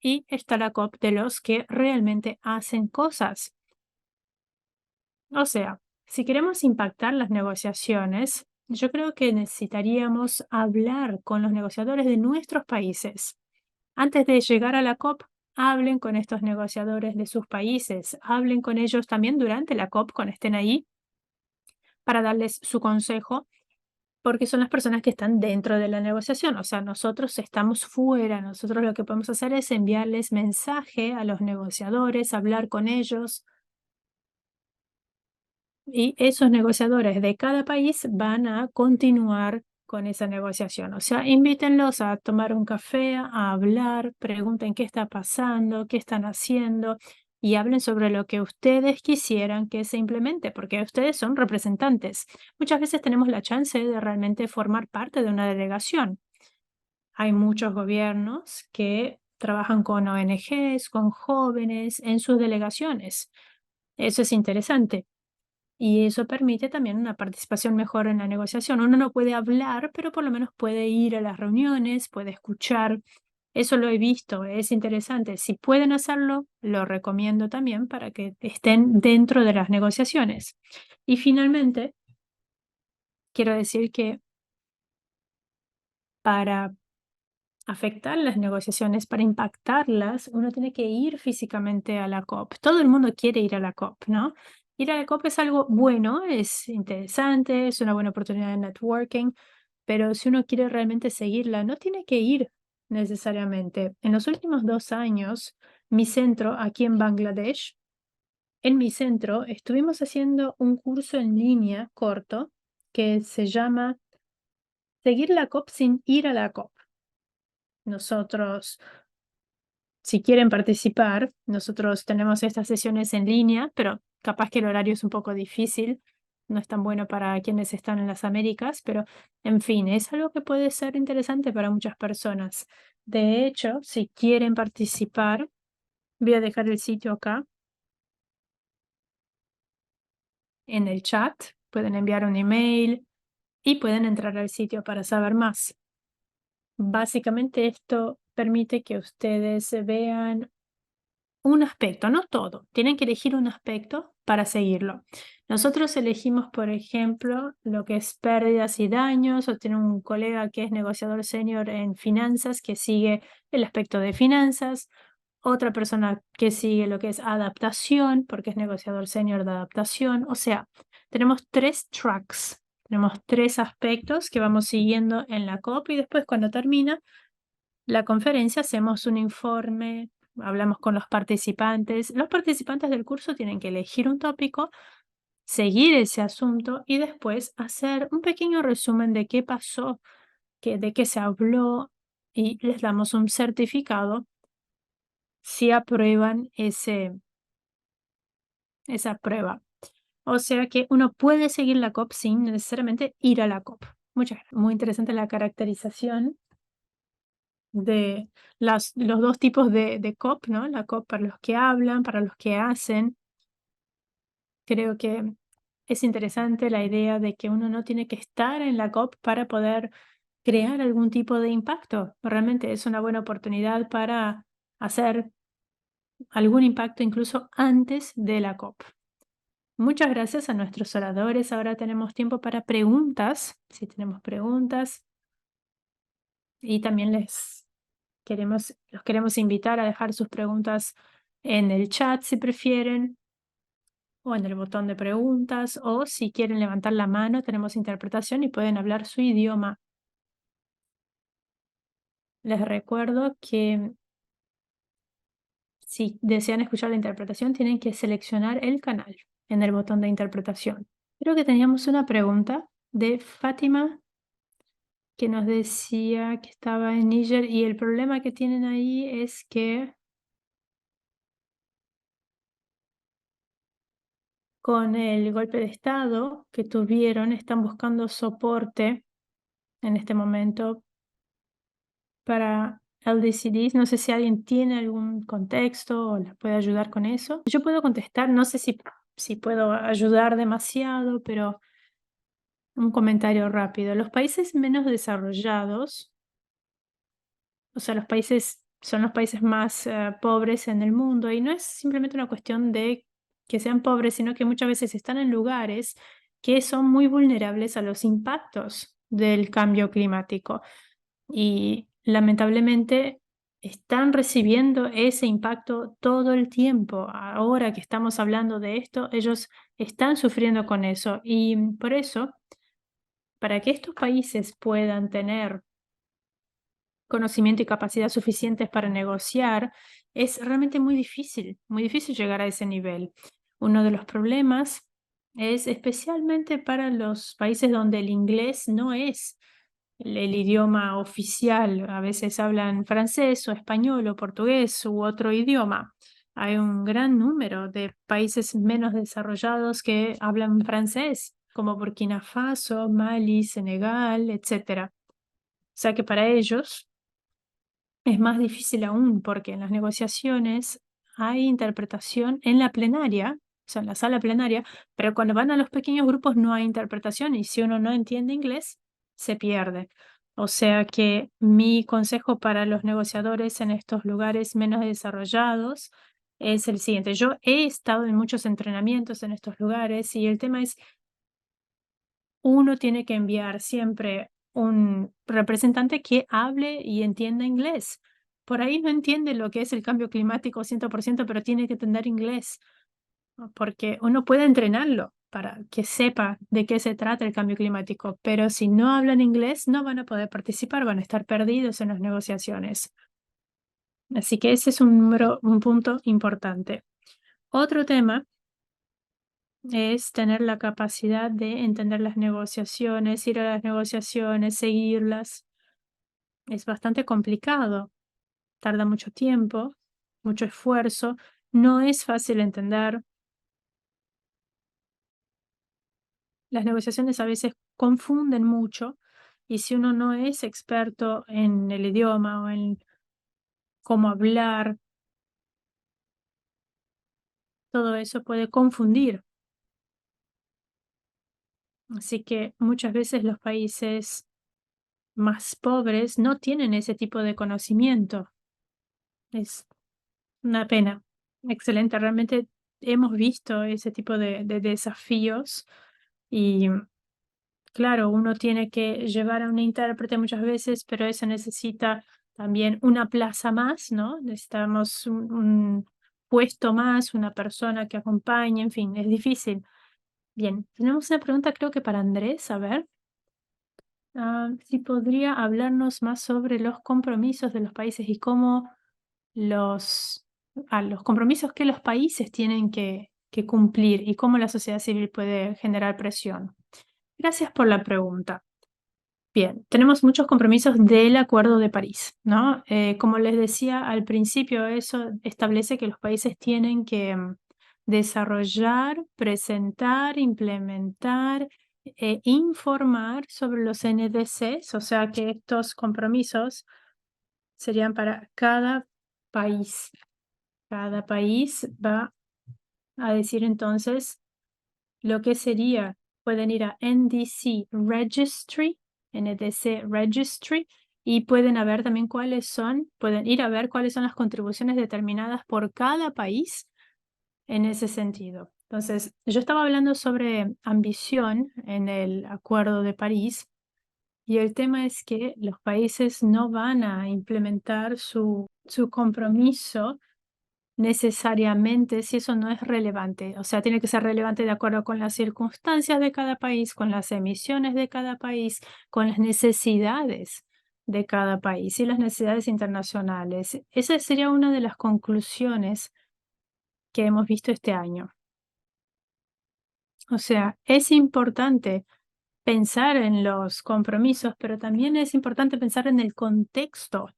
y está la COP de los que realmente hacen cosas. O sea, si queremos impactar las negociaciones, yo creo que necesitaríamos hablar con los negociadores de nuestros países. Antes de llegar a la COP, hablen con estos negociadores de sus países, hablen con ellos también durante la COP, cuando estén ahí, para darles su consejo porque son las personas que están dentro de la negociación. O sea, nosotros estamos fuera, nosotros lo que podemos hacer es enviarles mensaje a los negociadores, hablar con ellos. Y esos negociadores de cada país van a continuar con esa negociación. O sea, invítenlos a tomar un café, a hablar, pregunten qué está pasando, qué están haciendo y hablen sobre lo que ustedes quisieran que se implemente, porque ustedes son representantes. Muchas veces tenemos la chance de realmente formar parte de una delegación. Hay muchos gobiernos que trabajan con ONGs, con jóvenes en sus delegaciones. Eso es interesante. Y eso permite también una participación mejor en la negociación. Uno no puede hablar, pero por lo menos puede ir a las reuniones, puede escuchar. Eso lo he visto, es interesante. Si pueden hacerlo, lo recomiendo también para que estén dentro de las negociaciones. Y finalmente, quiero decir que para afectar las negociaciones, para impactarlas, uno tiene que ir físicamente a la COP. Todo el mundo quiere ir a la COP, ¿no? Ir a la COP es algo bueno, es interesante, es una buena oportunidad de networking, pero si uno quiere realmente seguirla, no tiene que ir necesariamente. En los últimos 2 años, mi centro aquí en Bangladesh, en mi centro, estuvimos haciendo un curso en línea corto que se llama Seguir la COP sin ir a la COP. Nosotros, si quieren participar, nosotros tenemos estas sesiones en línea, pero capaz que el horario es un poco difícil, no es tan bueno para quienes están en las Américas, pero en fin, es algo que puede ser interesante para muchas personas. De hecho, si quieren participar, voy a dejar el sitio acá en el chat, pueden enviar un email y pueden entrar al sitio para saber más. Básicamente esto permite que ustedes vean un aspecto, no todo. Tienen que elegir un aspecto para seguirlo. Nosotros elegimos, por ejemplo, lo que es pérdidas y daños, o tiene un colega que es negociador senior en finanzas que sigue el aspecto de finanzas, otra persona que sigue lo que es adaptación, porque es negociador senior de adaptación. O sea, tenemos 3 tracks, tenemos 3 aspectos que vamos siguiendo en la COP y después cuando termina la conferencia hacemos un informe, hablamos con los participantes. Los participantes del curso tienen que elegir un tópico, seguir ese asunto y después hacer un pequeño resumen de qué pasó, de qué se habló y les damos un certificado si aprueban esa prueba. O sea que uno puede seguir la COP sin necesariamente ir a la COP. Muchas gracias. Muy interesante la caracterización de los 2 tipos de COP, ¿no? La COP para los que hablan, para los que hacen. Creo que es interesante la idea de que uno no tiene que estar en la COP para poder crear algún tipo de impacto. Realmente es una buena oportunidad para hacer algún impacto incluso antes de la COP. Muchas gracias a nuestros oradores. Ahora tenemos tiempo para preguntas, si tenemos preguntas. Y también los queremos invitar a dejar sus preguntas en el chat si prefieren, o en el botón de preguntas, o si quieren levantar la mano, tenemos interpretación y pueden hablar su idioma. Les recuerdo que si desean escuchar la interpretación, tienen que seleccionar el canal en el botón de interpretación. Creo que teníamos una pregunta de Fátima que nos decía que estaba en Níger y el problema que tienen ahí es que con el golpe de estado que tuvieron, están buscando soporte en este momento para LDCDs. No sé si alguien tiene algún contexto o les puede ayudar con eso. Yo puedo contestar, no sé si puedo ayudar demasiado, pero un comentario rápido. Los países menos desarrollados, o sea, los países son los países más pobres en el mundo y no es simplemente una cuestión de que sean pobres, sino que muchas veces están en lugares que son muy vulnerables a los impactos del cambio climático y lamentablemente están recibiendo ese impacto todo el tiempo. Ahora que estamos hablando de esto, ellos están sufriendo con eso y por eso, para que estos países puedan tener conocimiento y capacidad suficientes para negociar, es realmente muy difícil llegar a ese nivel. Uno de los problemas es especialmente para los países donde el inglés no es el idioma oficial. A veces hablan francés o español o portugués u otro idioma. Hay un gran número de países menos desarrollados que hablan francés, como Burkina Faso, Mali, Senegal, etc. O sea que para ellos es más difícil aún porque en las negociaciones hay interpretación en la plenaria, o sea, en la sala plenaria, pero cuando van a los pequeños grupos no hay interpretación y si uno no entiende inglés, se pierde. O sea que mi consejo para los negociadores en estos lugares menos desarrollados es el siguiente. Yo he estado en muchos entrenamientos en estos lugares y el tema es, uno tiene que enviar siempre un representante que hable y entienda inglés. Por ahí no entiende lo que es el cambio climático 100%, pero tiene que entender inglés, ¿no? Porque uno puede entrenarlo para que sepa de qué se trata el cambio climático, pero si no hablan inglés no van a poder participar, van a estar perdidos en las negociaciones. Así que ese es un punto importante. Otro tema es tener la capacidad de entender las negociaciones, ir a las negociaciones, seguirlas. Es bastante complicado, tarda mucho tiempo, mucho esfuerzo, no es fácil entender. Las negociaciones a veces confunden mucho y si uno no es experto en el idioma o en cómo hablar, todo eso puede confundir. Así que muchas veces los países más pobres no tienen ese tipo de conocimiento. Es una pena. Excelente. Realmente hemos visto ese tipo de desafíos y claro, uno tiene que llevar a un intérprete muchas veces, pero eso necesita también una plaza más, ¿no? Necesitamos un puesto más, una persona que acompañe, en fin, es difícil. Bien, tenemos una pregunta creo que para Andrés, a ver. Si podría hablarnos más sobre los compromisos de los países y cómo los compromisos que los países tienen que cumplir y cómo la sociedad civil puede generar presión. Gracias por la pregunta. Bien, tenemos muchos compromisos del Acuerdo de París, ¿no? Como les decía al principio, eso establece que los países tienen que desarrollar, presentar, implementar e informar sobre los NDCs, o sea que estos compromisos serían para cada país. Cada país va a decir entonces lo que sería, pueden ir a NDC Registry, y pueden ver también pueden ir a ver cuáles son las contribuciones determinadas por cada país en ese sentido. Entonces, yo estaba hablando sobre ambición en el Acuerdo de París y el tema es que los países no van a implementar su compromiso necesariamente si eso no es relevante. O sea, tiene que ser relevante de acuerdo con las circunstancias de cada país, con las emisiones de cada país, con las necesidades de cada país y las necesidades internacionales. Esa sería una de las conclusiones que hemos visto este año. O sea, es importante pensar en los compromisos, pero también es importante pensar en el contexto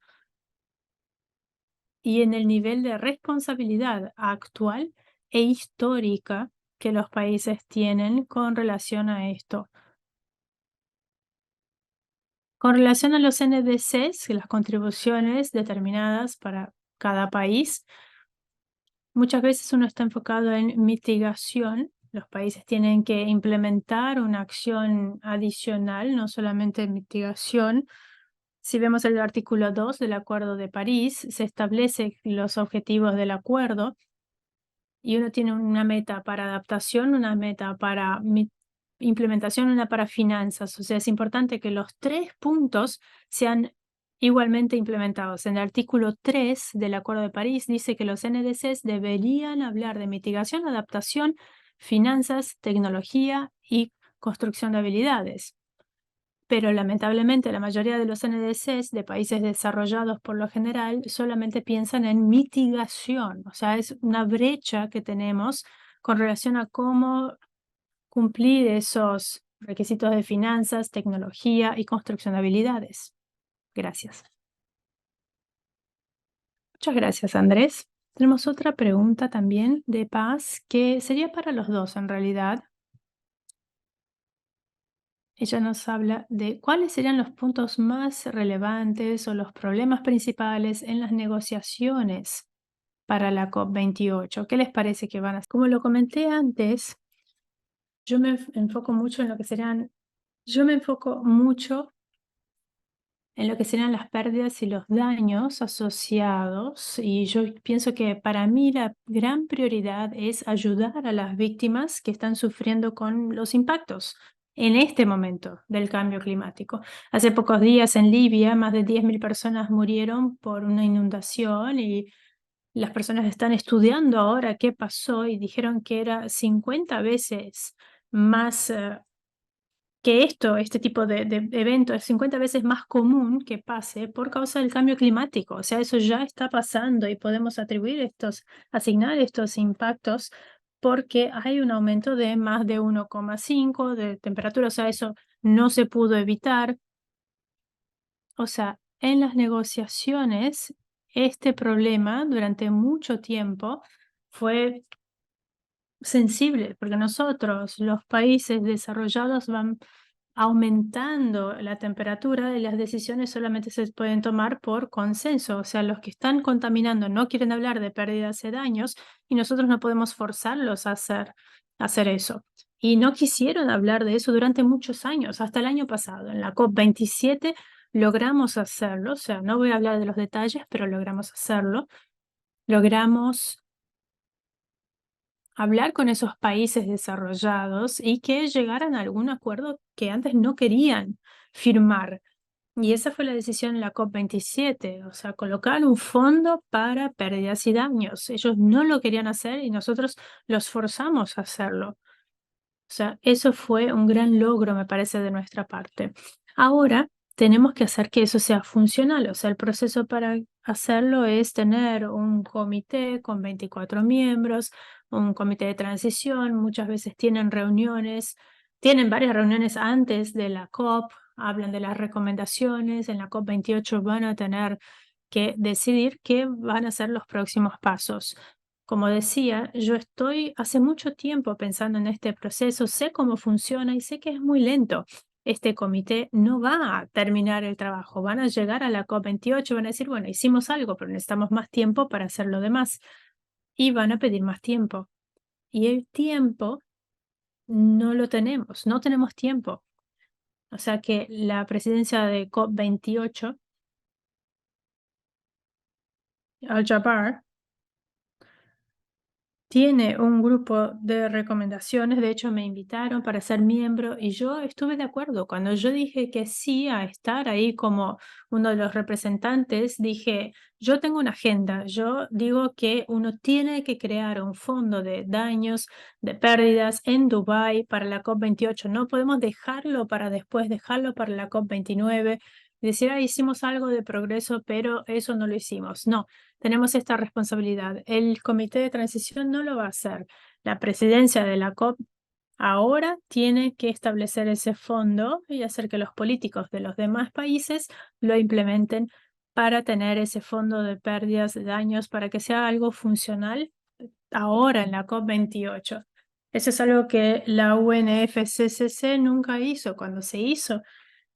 y en el nivel de responsabilidad actual e histórica que los países tienen con relación a esto. Con relación a los NDCs, las contribuciones determinadas para cada país, muchas veces uno está enfocado en mitigación. Los países tienen que implementar una acción adicional, no solamente mitigación. Si vemos el artículo 2 del Acuerdo de París, se establece los objetivos del acuerdo y uno tiene una meta para adaptación, una meta para implementación, una para finanzas. O sea, es importante que los 3 puntos sean igualmente implementados. En el artículo 3 del Acuerdo de París dice que los NDCs deberían hablar de mitigación, adaptación, finanzas, tecnología y construcción de habilidades. Pero lamentablemente la mayoría de los NDCs de países desarrollados por lo general solamente piensan en mitigación. O sea, es una brecha que tenemos con relación a cómo cumplir esos requisitos de finanzas, tecnología y construcción de habilidades. Gracias. Muchas gracias, Andrés. Tenemos otra pregunta también de Paz que sería para los dos en realidad. ella nos habla de cuáles serían los puntos más relevantes o los problemas principales en las negociaciones para la COP28. ¿Qué les parece que van a hacer? Como lo comenté antes, yo me enfoco mucho en lo que serían, yo me enfoco mucho en lo que serían las pérdidas y los daños asociados, y yo pienso que para mí la gran prioridad es ayudar a las víctimas que están sufriendo con los impactos en este momento del cambio climático. Hace pocos días en Libia más de 10.000 personas murieron por una inundación y las personas están estudiando ahora qué pasó y dijeron que era 50 veces más que este tipo de evento es 50 veces más común que pase por causa del cambio climático. O sea, eso ya está pasando y podemos asignar estos impactos porque hay un aumento de más de 1,5 de temperatura. O sea, eso no se pudo evitar. O sea, en las negociaciones, este problema durante mucho tiempo fue sensible, porque nosotros, los países desarrollados, van aumentando la temperatura y las decisiones solamente se pueden tomar por consenso. O sea, los que están contaminando no quieren hablar de pérdidas y daños y nosotros no podemos forzarlos a hacer eso. Y no quisieron hablar de eso durante muchos años, hasta el año pasado. En la COP27 logramos hacerlo, o sea, no voy a hablar de los detalles, pero logramos hacerlo. Logramos hablar con esos países desarrollados y que llegaran a algún acuerdo que antes no querían firmar. Y esa fue la decisión en la COP27, o sea, colocar un fondo para pérdidas y daños. Ellos no lo querían hacer y nosotros los forzamos a hacerlo. O sea, eso fue un gran logro, me parece, de nuestra parte. Ahora tenemos que hacer que eso sea funcional. O sea, el proceso para hacerlo es tener un comité con 24 miembros, un comité de transición. Muchas veces tienen reuniones, tienen varias reuniones antes de la COP, hablan de las recomendaciones. En la COP28 van a tener que decidir qué van a ser los próximos pasos. Como decía, yo estoy hace mucho tiempo pensando en este proceso, sé cómo funciona y sé que es muy lento. Este comité no va a terminar el trabajo, van a llegar a la COP28, van a decir, bueno, hicimos algo, pero necesitamos más tiempo para hacer lo demás. Y van a pedir más tiempo. Y el tiempo no lo tenemos, no tenemos tiempo. O sea que la presidencia de COP28, Al-Jaber, tiene un grupo de recomendaciones, de hecho me invitaron para ser miembro y yo estuve de acuerdo. Cuando yo dije que sí a estar ahí como uno de los representantes, dije, yo tengo una agenda, yo digo que uno tiene que crear un fondo de daños, de pérdidas en Dubái para la COP28. No podemos dejarlo para después, dejarlo para la COP29. Decir, ah, hicimos algo de progreso, pero eso no lo hicimos. No, tenemos esta responsabilidad. El comité de transición no lo va a hacer. La presidencia de la COP ahora tiene que establecer ese fondo y hacer que los políticos de los demás países lo implementen para tener ese fondo de pérdidas, de daños, para que sea algo funcional ahora en la COP28. Eso es algo que la UNFCCC nunca hizo. Cuando se hizo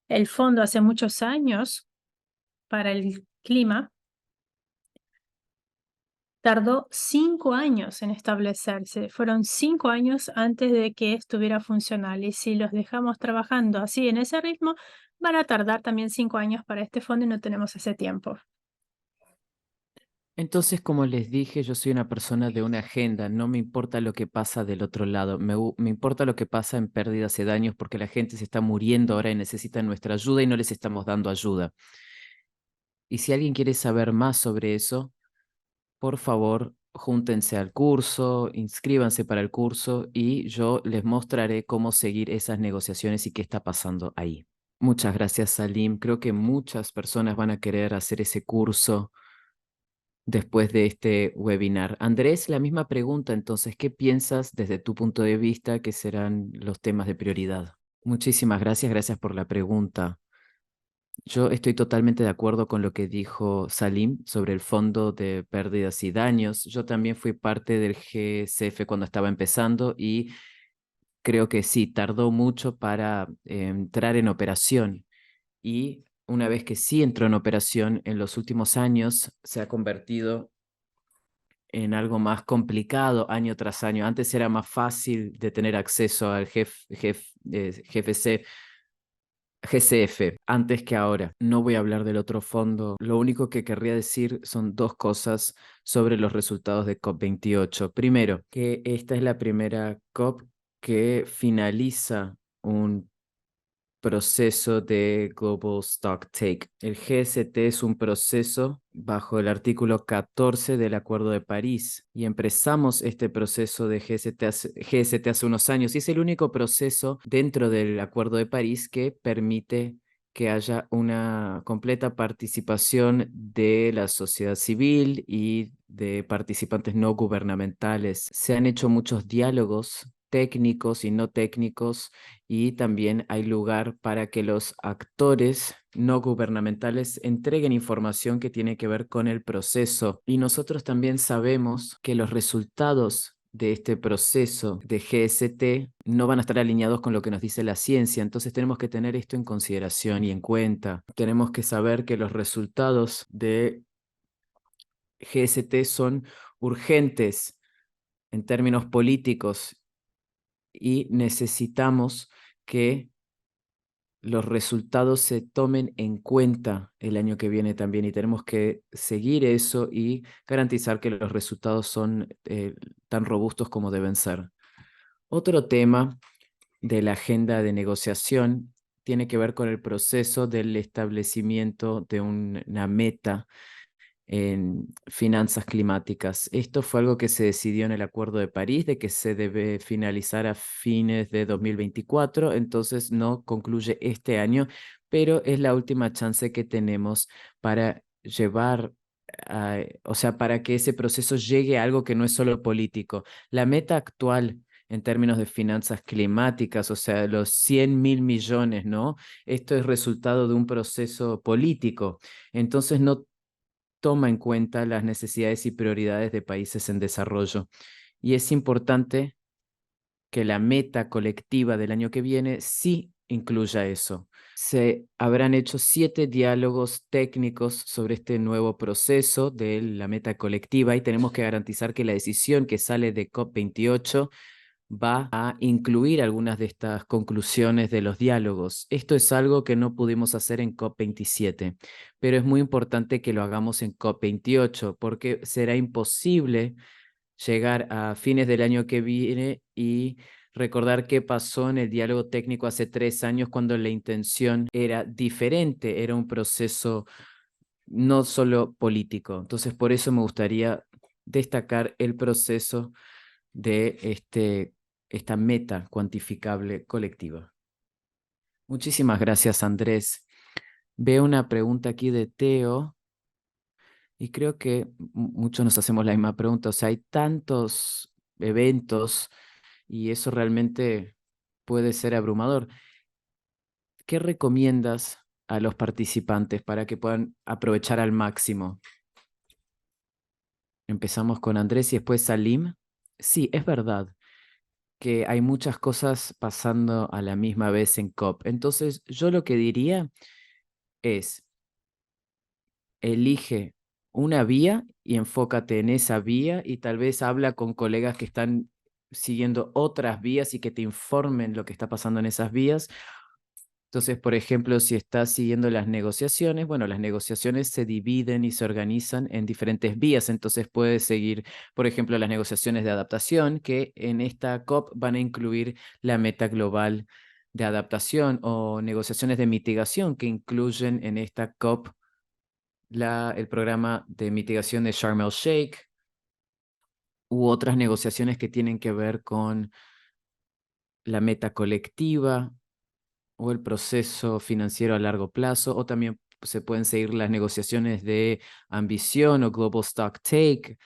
el fondo hace muchos años para el clima, tardó 5 años en establecerse. Fueron 5 años antes de que estuviera funcional. Y si los dejamos trabajando así en ese ritmo, van a tardar también 5 años para este fondo y no tenemos ese tiempo. Entonces, como les dije, yo soy una persona de una agenda, no me importa lo que pasa del otro lado, me importa lo que pasa en pérdidas y daños porque la gente se está muriendo ahora y necesita nuestra ayuda y no les estamos dando ayuda. Y si alguien quiere saber más sobre eso, por favor, júntense al curso, inscríbanse para el curso y yo les mostraré cómo seguir esas negociaciones y qué está pasando ahí. Muchas gracias, Salim. Creo que muchas personas van a querer hacer ese curso después de este webinar. Andrés, la misma pregunta, entonces, ¿qué piensas desde tu punto de vista que serán los temas de prioridad? Muchísimas gracias, gracias por la pregunta. Yo estoy totalmente de acuerdo con lo que dijo Salim sobre el fondo de pérdidas y daños. Yo también fui parte del GCF cuando estaba empezando y creo que sí, tardó mucho para entrar en operación. Y una vez que sí entró en operación, en los últimos años se ha convertido en algo más complicado año tras año. Antes era más fácil de tener acceso al GCF antes que ahora. No voy a hablar del otro fondo. Lo único que querría decir son dos cosas sobre los resultados de COP28. Primero, que esta es la primera COP que finaliza un proceso de Global Stock Take. El GST es un proceso bajo el artículo 14 del Acuerdo de París y empezamos este proceso de GST hace unos años y es el único proceso dentro del Acuerdo de París que permite que haya una completa participación de la sociedad civil y de participantes no gubernamentales. Se han hecho muchos diálogos técnicos y no técnicos y también hay lugar para que los actores no gubernamentales entreguen información que tiene que ver con el proceso. Y nosotros también sabemos que los resultados de este proceso de GST no van a estar alineados con lo que nos dice la ciencia, entonces tenemos que tener esto en consideración y en cuenta. Tenemos que saber que los resultados de GST son urgentes en términos políticos y necesitamos que los resultados se tomen en cuenta el año que viene también y tenemos que seguir eso y garantizar que los resultados son tan robustos como deben ser. Otro tema de la agenda de negociación tiene que ver con el proceso del establecimiento de una meta en finanzas climáticas. Esto fue algo que se decidió en el Acuerdo de París, de que se debe finalizar a fines de 2024, entonces no concluye este año, pero es la última chance que tenemos para llevar, o sea, para que ese proceso llegue a algo que no es solo político. La meta actual en términos de finanzas climáticas, o sea, los 100.000 millones, ¿no? Esto es resultado de un proceso político. Entonces no toma en cuenta las necesidades y prioridades de países en desarrollo. Y es importante que la meta colectiva del año que viene sí incluya eso. Se habrán hecho 7 diálogos técnicos sobre este nuevo proceso de la meta colectiva y tenemos que garantizar que la decisión que sale de COP28 va a incluir algunas de estas conclusiones de los diálogos. Esto es algo que no pudimos hacer en COP27, pero es muy importante que lo hagamos en COP28 porque será imposible llegar a fines del año que viene y recordar qué pasó en el diálogo técnico hace 3 años cuando la intención era diferente, era un proceso no solo político. Entonces, por eso me gustaría destacar el proceso de esta meta cuantificable colectiva. Muchísimas gracias, Andrés. Veo una pregunta aquí de Teo y creo que muchos nos hacemos la misma pregunta. O sea, hay tantos eventos y eso realmente puede ser abrumador. ¿Qué recomiendas a los participantes para que puedan aprovechar al máximo? Empezamos con Andrés y después Salim. Sí, es verdad que hay muchas cosas pasando a la misma vez en COP. Entonces, yo lo que diría es, elige una vía y enfócate en esa vía y tal vez habla con colegas que están siguiendo otras vías y que te informen lo que está pasando en esas vías. Entonces, por ejemplo, si estás siguiendo las negociaciones, bueno, las negociaciones se dividen y se organizan en diferentes vías. Entonces, puedes seguir, por ejemplo, las negociaciones de adaptación, que en esta COP van a incluir la meta global de adaptación o negociaciones de mitigación, que incluyen en esta COP el programa de mitigación de Sharm el Sheikh u otras negociaciones que tienen que ver con la meta colectiva o el proceso financiero a largo plazo, o también se pueden seguir las negociaciones de ambición o Global Stock Take,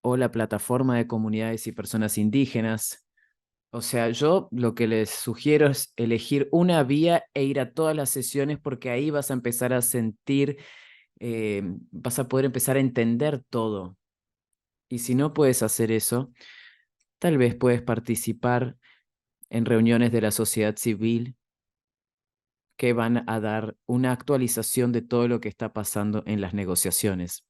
o la plataforma de comunidades y personas indígenas. O sea, yo lo que les sugiero es elegir una vía e ir a todas las sesiones porque ahí vas a empezar a sentir, vas a poder empezar a entender todo. Y si no puedes hacer eso, Tal vez puedes participar en reuniones de la sociedad civil que van a dar una actualización de todo lo que está pasando en las negociaciones.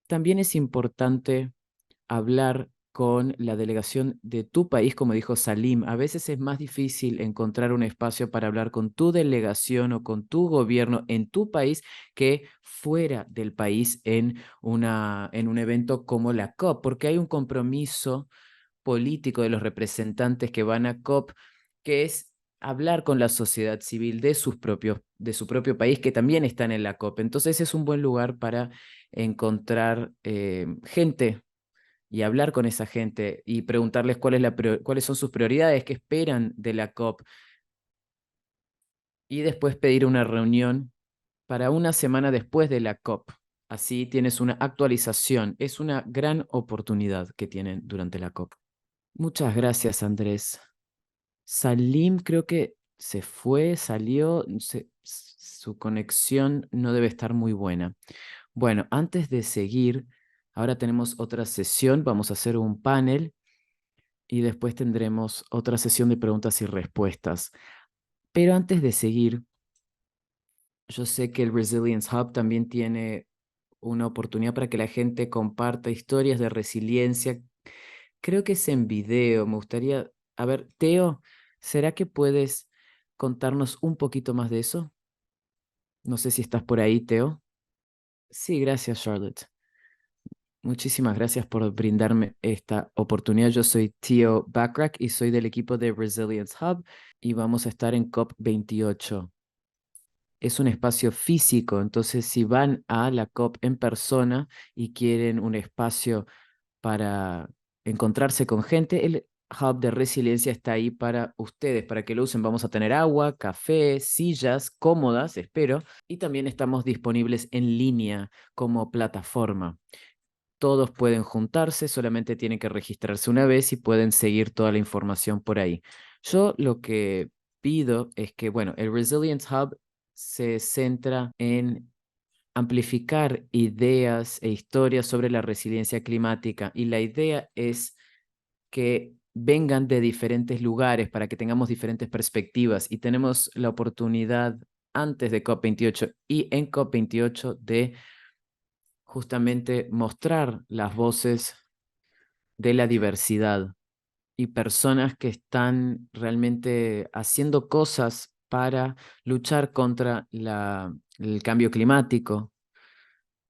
También es importante hablar con la delegación de tu país, como dijo Salim. A veces es más difícil encontrar un espacio para hablar con tu delegación o con tu gobierno en tu país que fuera del país en un evento como la COP, porque hay un compromiso político de los representantes que van a COP, que es hablar con la sociedad civil de su propio país, que también están en la COP. Entonces es un buen lugar para encontrar gente y hablar con esa gente y preguntarles cuáles son sus prioridades, qué esperan de la COP, y después pedir una reunión para una semana después de la COP. Así tienes una actualización. Es una gran oportunidad que tienen durante la COP. Muchas gracias, Andrés. Salim creo que se fue, salió, su conexión no debe estar muy buena. Bueno, antes de seguir, ahora tenemos otra sesión, vamos a hacer un panel y después tendremos otra sesión de preguntas y respuestas. Pero antes de seguir, yo sé que el Resilience Hub también tiene una oportunidad para que la gente comparta historias de resiliencia. Creo que es en video. Me gustaría, a ver, Teo, ¿será que puedes contarnos un poquito más de eso? No sé si estás por ahí, Teo. Sí, gracias, Charlotte. Muchísimas gracias por brindarme esta oportunidad. Yo soy Teo Backrack y soy del equipo de Resilience Hub y vamos a estar en COP28. Es un espacio físico, entonces si van a la COP en persona y quieren un espacio para encontrarse con gente, el Hub de Resiliencia está ahí para ustedes, para que lo usen. Vamos a tener agua, café, sillas cómodas, espero, y también estamos disponibles en línea como plataforma. Todos pueden juntarse, solamente tienen que registrarse una vez y pueden seguir toda la información por ahí. Yo lo que pido es que, bueno, el Resilience Hub se centra en amplificar ideas e historias sobre la resiliencia climática y la idea es que vengan de diferentes lugares para que tengamos diferentes perspectivas y tenemos la oportunidad antes de COP28 y en COP28 de justamente mostrar las voces de la diversidad y personas que están realmente haciendo cosas para luchar contra el cambio climático.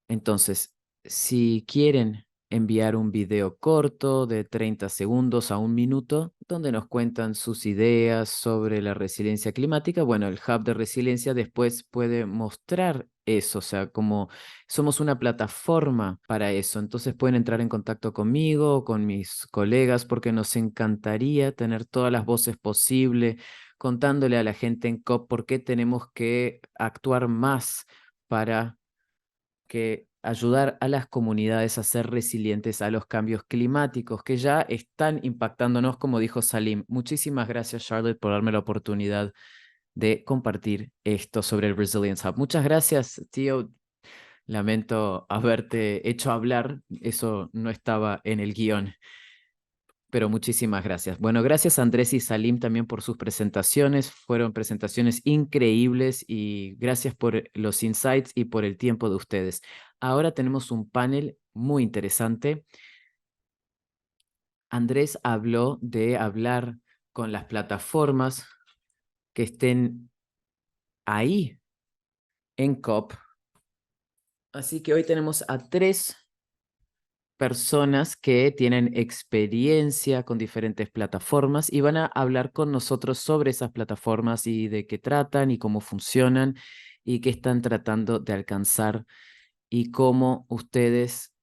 Entonces, si quieren enviar un video corto de 30 segundos a 1 minuto, donde nos cuentan sus ideas sobre la resiliencia climática, bueno, el Hub de Resiliencia después puede mostrar eso, o sea, como somos una plataforma para eso. Entonces pueden entrar en contacto conmigo o con mis colegas porque nos encantaría tener todas las voces posibles, contándole a la gente en COP por qué tenemos que actuar más para que ayudar a las comunidades a ser resilientes a los cambios climáticos que ya están impactándonos, como dijo Salim. Muchísimas gracias, Charlotte, por darme la oportunidad de compartir esto sobre el Resilience Hub. Muchas gracias, tío. Lamento haberte hecho hablar, eso no estaba en el guión. Pero muchísimas gracias. Bueno, gracias Andrés y Salim también por sus presentaciones. Fueron presentaciones increíbles y gracias por los insights y por el tiempo de ustedes. Ahora tenemos un panel muy interesante. Andrés habló de hablar con las plataformas que estén ahí en COP. Así que hoy tenemos a 3 personas que tienen experiencia con diferentes plataformas y van a hablar con nosotros sobre esas plataformas y de qué tratan y cómo funcionan y qué están tratando de alcanzar y cómo ustedes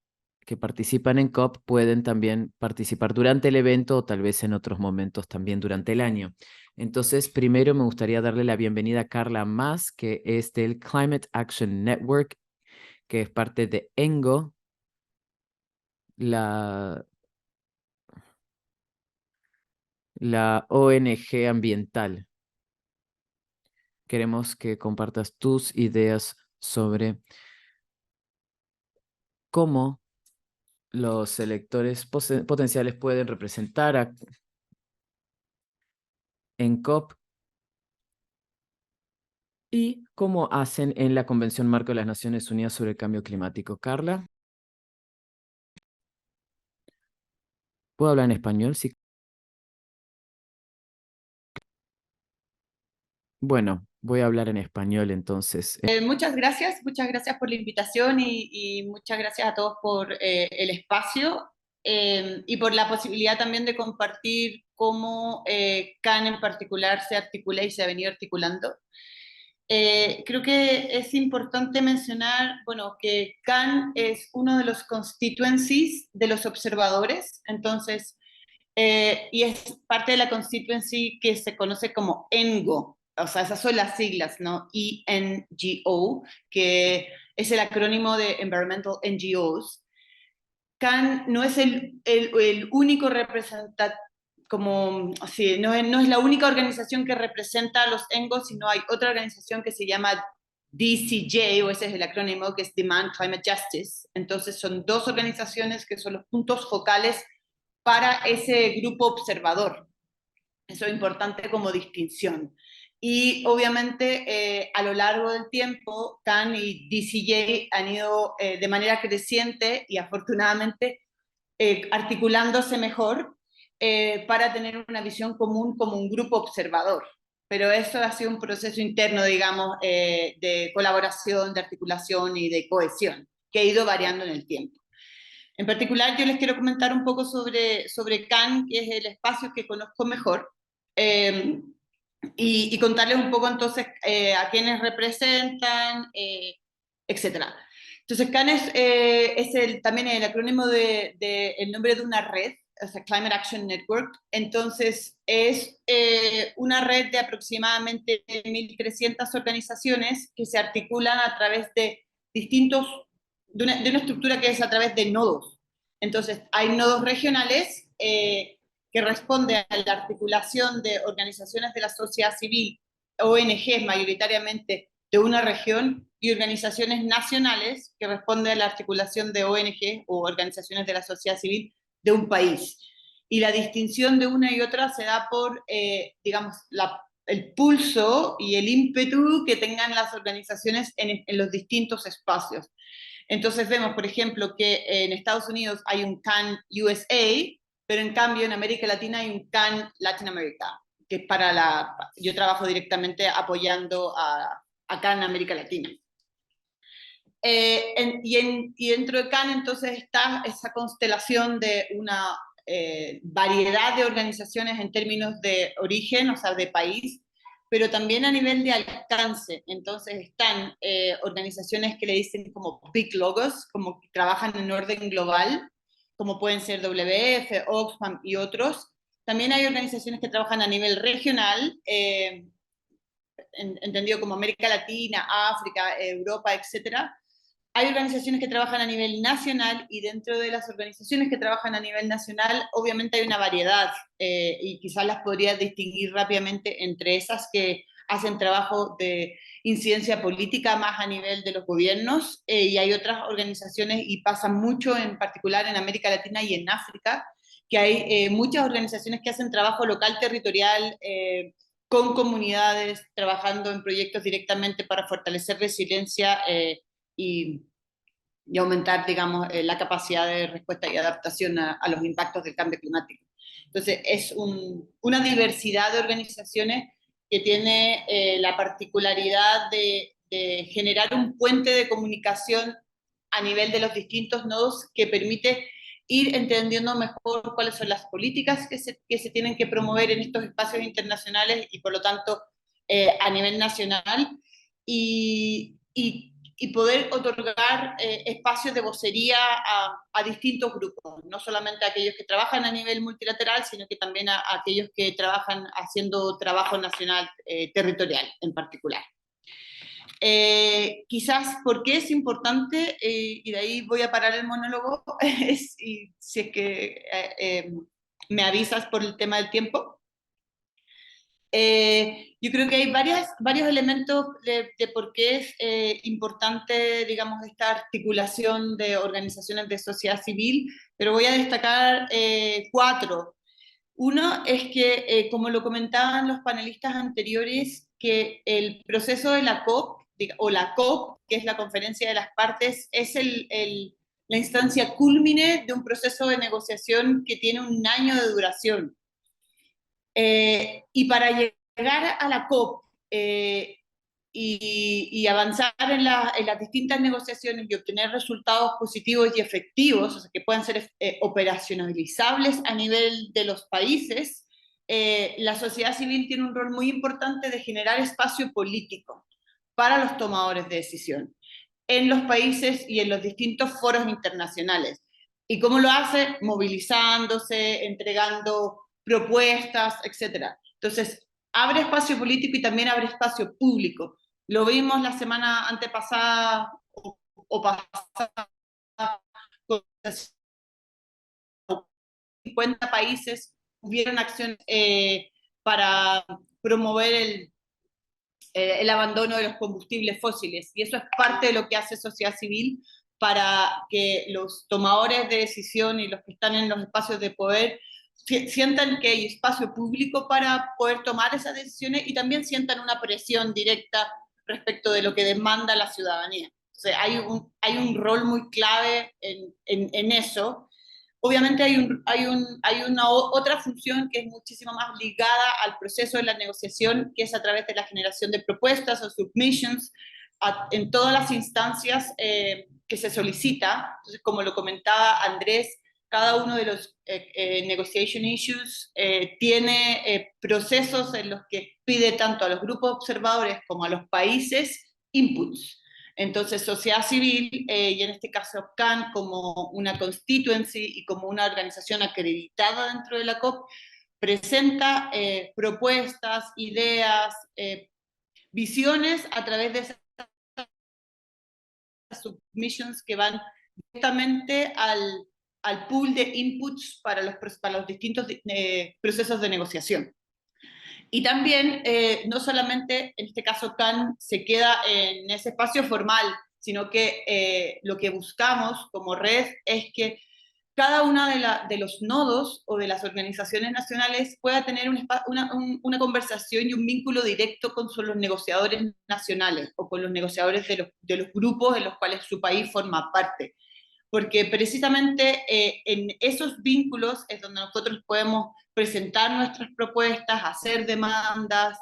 que participan en COP pueden también participar durante el evento o tal vez en otros momentos también durante el año. Entonces, primero me gustaría darle la bienvenida a Carla Mas, que es del Climate Action Network, que es parte de ENGO, la ONG ambiental. Queremos que compartas tus ideas sobre cómo los electores potenciales pueden representar en COP y cómo hacen en la Convención Marco de las Naciones Unidas sobre el Cambio Climático. Carla, ¿puedo hablar en español? Sí. Bueno, voy a hablar en español entonces. Muchas gracias por la invitación y muchas gracias a todos por el espacio y por la posibilidad también de compartir cómo CAN en particular se articula y se ha venido articulando. Creo que es importante mencionar, bueno, que CAN es uno de los constituencies de los observadores, entonces, y es parte de la constituency que se conoce como ENGO, o sea, esas son las siglas, ¿no? ENGO, que es el acrónimo de Environmental NGOs. CAN no es el único representante, como, sí, no es la única organización que representa a los ENGOs, sino hay otra organización que se llama DCJ, o ese es el acrónimo, que es Demand Climate Justice. Entonces son dos organizaciones que son los puntos focales para ese grupo observador. Eso es importante como distinción. Y obviamente a lo largo del tiempo, CAN y DCJ han ido de manera creciente y afortunadamente articulándose mejor para tener una visión común como un grupo observador. Pero eso ha sido un proceso interno, digamos, de colaboración, de articulación y de cohesión, que ha ido variando en el tiempo. En particular, yo les quiero comentar un poco sobre CAN, que es el espacio que conozco mejor, y contarles un poco entonces a quienes representan, etcétera. Entonces, CAN es también el acrónimo el nombre de una red, o sea, Climate Action Network. Entonces, es una red de aproximadamente 1.300 organizaciones que se articulan a través de de una estructura que es a través de nodos. Entonces, hay nodos regionales que responden a la articulación de organizaciones de la sociedad civil, ONGs mayoritariamente de una región, y organizaciones nacionales que responden a la articulación de ONGs o organizaciones de la sociedad civil de un país. Y la distinción de una y otra se da por, digamos, el pulso y el ímpetu que tengan las organizaciones en los distintos espacios. Entonces vemos, por ejemplo, que en Estados Unidos hay un CAN USA, pero en cambio en América Latina hay un CAN Latinoamérica, que es yo trabajo directamente apoyando a CAN América Latina. Y dentro de CAN entonces está esa constelación de una variedad de organizaciones en términos de origen, o sea, de país, pero también a nivel de alcance. Entonces están organizaciones que le dicen como big logos, como que trabajan en orden global, como pueden ser WF, Oxfam y otros. También hay organizaciones que trabajan a nivel regional, entendido como América Latina, África, Europa, etcétera. Hay organizaciones que trabajan a nivel nacional y dentro de las organizaciones que trabajan a nivel nacional, obviamente hay una variedad y quizás las podría distinguir rápidamente entre esas que hacen trabajo de incidencia política más a nivel de los gobiernos y hay otras organizaciones y pasa mucho en particular en América Latina y en África, que hay muchas organizaciones que hacen trabajo local, territorial, con comunidades, trabajando en proyectos directamente para fortalecer resiliencia y, y aumentar, digamos, la capacidad de respuesta y adaptación a los impactos del cambio climático. Entonces, es una diversidad de organizaciones que tiene la particularidad de generar un puente de comunicación a nivel de los distintos nodos que permite ir entendiendo mejor cuáles son las políticas que se tienen que promover en estos espacios internacionales y por lo tanto a nivel nacional y poder otorgar espacios de vocería a distintos grupos, no solamente a aquellos que trabajan a nivel multilateral, sino que también a aquellos que trabajan haciendo trabajo nacional territorial en particular. Quizás por qué es importante, y de ahí voy a parar el monólogo, si es que me avisas por el tema del tiempo. Yo creo que hay varios elementos de por qué es importante, digamos, esta articulación de organizaciones de sociedad civil, pero voy a destacar 4. Uno es que, como lo comentaban los panelistas anteriores, que el proceso de la COP, o la COP, que es la Conferencia de las Partes, es la instancia cúlmine de un proceso de negociación que tiene un año de duración. Y para llegar a la COP y avanzar en las distintas negociaciones y obtener resultados positivos y efectivos, o sea, que puedan ser operacionalizables a nivel de los países, la sociedad civil tiene un rol muy importante de generar espacio político para los tomadores de decisión en los países y en los distintos foros internacionales. ¿Y cómo lo hace? Movilizándose, entregando propuestas, etc. Entonces, abre espacio político y también abre espacio público. Lo vimos la semana antepasada o pasada con 50 países hubieron acciones para promover el abandono de los combustibles fósiles. Y eso es parte de lo que hace sociedad civil para que los tomadores de decisión y los que están en los espacios de poder sientan que hay espacio público para poder tomar esas decisiones y también sientan una presión directa respecto de lo que demanda la ciudadanía. O sea, hay un rol muy clave en eso. Obviamente hay una otra función que es muchísimo más ligada al proceso de la negociación, que es a través de la generación de propuestas o submissions en todas las instancias que se solicita. Entonces, como lo comentaba Andrés, cada uno de los negotiation issues tiene procesos en los que pide tanto a los grupos observadores como a los países inputs. Entonces, sociedad civil, y en este caso CAN, como una constituency y como una organización acreditada dentro de la COP, presenta propuestas, ideas, visiones a través de esas submissions que van directamente al pool de inputs para los distintos procesos de negociación. Y también, no solamente en este caso CAN se queda en ese espacio formal, sino que lo que buscamos como red es que cada uno de los nodos o de las organizaciones nacionales pueda tener una conversación y un vínculo directo con los negociadores nacionales o con los negociadores de los grupos en los cuales su país forma parte. Porque precisamente en esos vínculos es donde nosotros podemos presentar nuestras propuestas, hacer demandas,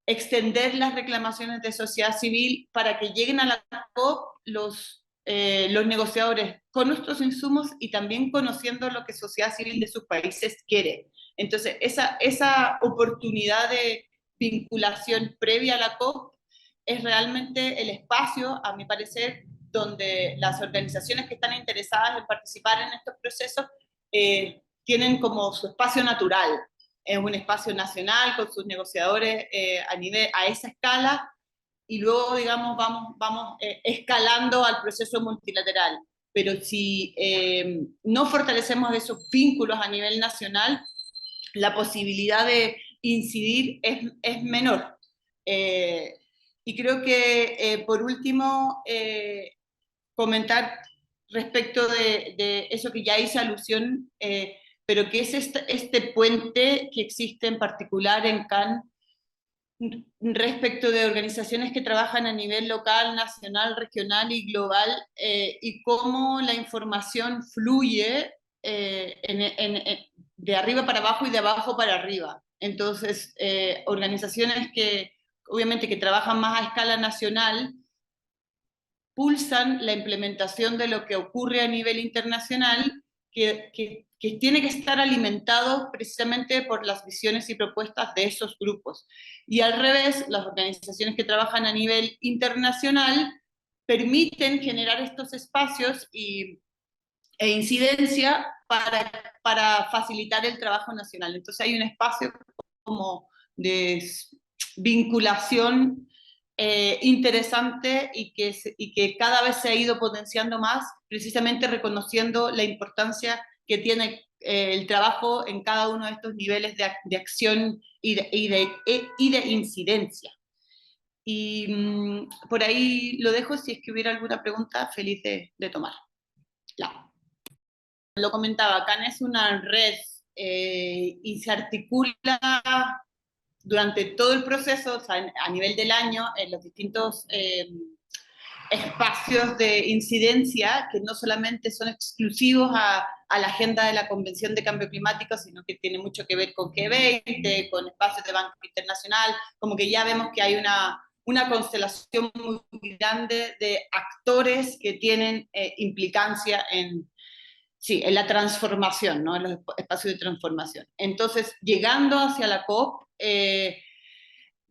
extender las reclamaciones de sociedad civil para que lleguen a la COP los negociadores con nuestros insumos y también conociendo lo que sociedad civil de sus países quiere. Entonces, esa oportunidad de vinculación previa a la COP es realmente el espacio, a mi parecer, donde las organizaciones que están interesadas en participar en estos procesos tienen como su espacio natural. Es un espacio nacional con sus negociadores a esa escala, y luego, digamos, vamos escalando al proceso multilateral. Pero si no fortalecemos esos vínculos a nivel nacional, la posibilidad de incidir es menor. Y creo que, por último, comentar respecto de eso que ya hice alusión, pero que es este puente que existe en particular en CAN respecto de organizaciones que trabajan a nivel local, nacional, regional y global, y cómo la información fluye de arriba para abajo y de abajo para arriba. Entonces, organizaciones que obviamente que trabajan más a escala nacional pulsan la implementación de lo que ocurre a nivel internacional, que tiene que estar alimentado precisamente por las visiones y propuestas de esos grupos. Y al revés, las organizaciones que trabajan a nivel internacional permiten generar estos espacios e incidencia para facilitar el trabajo nacional. Entonces hay un espacio como de vinculación interesante y que cada vez se ha ido potenciando más, precisamente reconociendo la importancia que tiene el trabajo en cada uno de estos niveles de acción y de incidencia. Y por ahí lo dejo, si es que hubiera alguna pregunta, feliz de tomar. Lo comentaba, CAN es una red y se articula durante todo el proceso, o sea, a nivel del año, en los distintos espacios de incidencia que no solamente son exclusivos a la agenda de la Convención de Cambio Climático, sino que tiene mucho que ver con G20, con espacios de Banco Internacional, como que ya vemos que hay una constelación muy grande de actores que tienen implicancia en la transformación, ¿no? En los espacios de transformación. Entonces, llegando hacia la COP,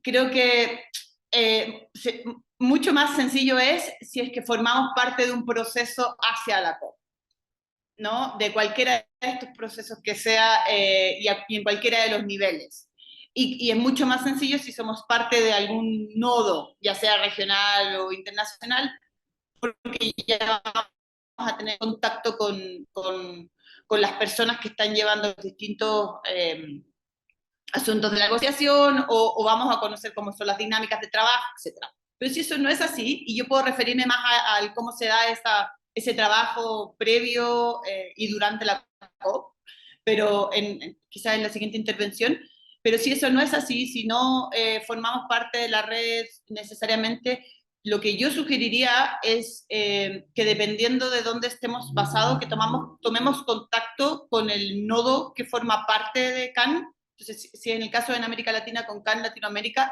creo que mucho más sencillo es si es que formamos parte de un proceso hacia la COP, ¿no? De cualquiera de estos procesos que sea y en cualquiera de los niveles. Y es mucho más sencillo si somos parte de algún nodo, ya sea regional o internacional, porque ya vamos a tener contacto con las personas que están llevando los distintos asuntos de la negociación o vamos a conocer cómo son las dinámicas de trabajo, etc. Pero si eso no es así, y yo puedo referirme más a cómo se da ese trabajo previo y durante la COP, pero quizás en la siguiente intervención, pero si eso no es así, si no formamos parte de la red necesariamente, lo que yo sugeriría es que dependiendo de dónde estemos basados, que tomemos contacto con el nodo que forma parte de CAN. Entonces, si en el caso de América Latina, con CAN Latinoamérica,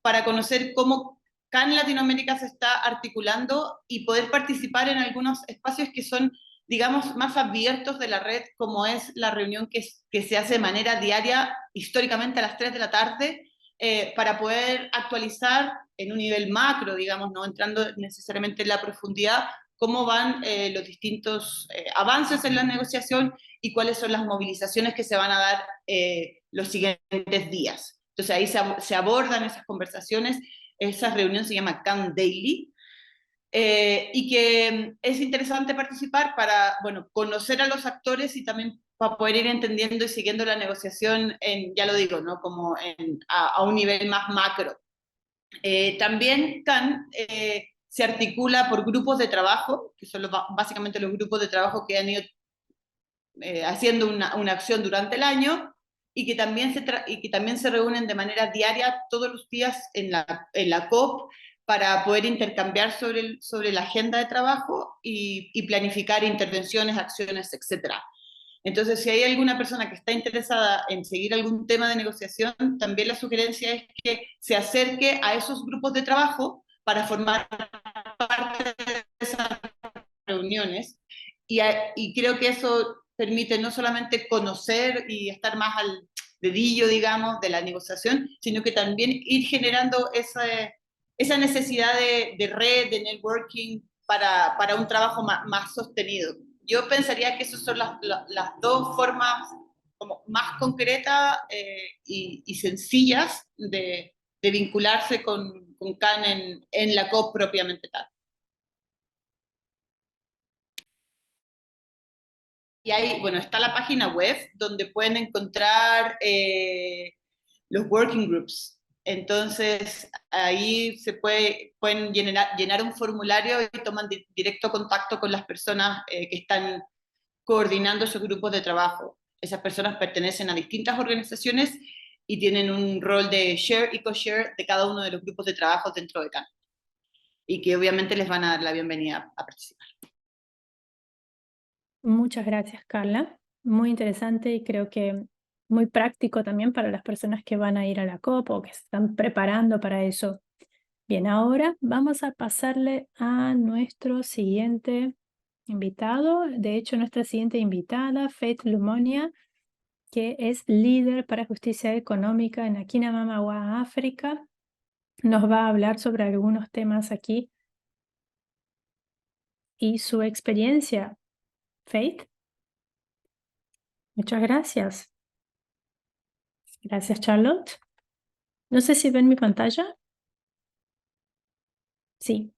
para conocer cómo CAN Latinoamérica se está articulando y poder participar en algunos espacios que son, digamos, más abiertos de la red, como es la reunión que se hace de manera diaria, históricamente a las 3 de la tarde, para poder actualizar en un nivel macro, digamos, no entrando necesariamente en la profundidad, cómo van los distintos avances en la negociación y cuáles son las movilizaciones que se van a dar los siguientes días. Entonces ahí se abordan esas conversaciones, esa reunión se llama CAN Daily, y que es interesante participar para, bueno, conocer a los actores y también para poder ir entendiendo y siguiendo la negociación ya lo digo, ¿no? Como a un nivel más macro. También CAN se articula por grupos de trabajo, que son básicamente los grupos de trabajo que han ido haciendo una acción durante el año y que también se reúnen de manera diaria todos los días en la COP para poder intercambiar sobre la agenda de trabajo y planificar intervenciones, acciones, etc. Entonces, si hay alguna persona que está interesada en seguir algún tema de negociación, también la sugerencia es que se acerque a esos grupos de trabajo para formar parte de esas reuniones. Y creo que eso permite no solamente conocer y estar más al dedillo, digamos, de la negociación, sino que también ir generando esa necesidad de red, de networking para un trabajo más sostenido. Yo pensaría que esas son las dos formas como más concretas y sencillas de vincularse con CAN en la COP propiamente tal. Y ahí, bueno, está la página web donde pueden encontrar los working groups. Entonces, ahí pueden llenar un formulario y toman directo contacto con las personas que están coordinando esos grupos de trabajo. Esas personas pertenecen a distintas organizaciones y tienen un rol de share y co-share de cada uno de los grupos de trabajo dentro de CAN. Y que obviamente les van a dar la bienvenida a participar. Muchas gracias, Carla. Muy interesante y creo que muy práctico también para las personas que van a ir a la COP o que se están preparando para eso. Bien, ahora vamos a pasarle a nuestro siguiente invitado. De hecho, nuestra siguiente invitada, Faith Lumonia, que es líder para justicia económica en Akinamamawa, África, nos va a hablar sobre algunos temas aquí y su experiencia. Faith, muchas gracias. Gracias, Charlotte. No sé si ven mi pantalla. Sí.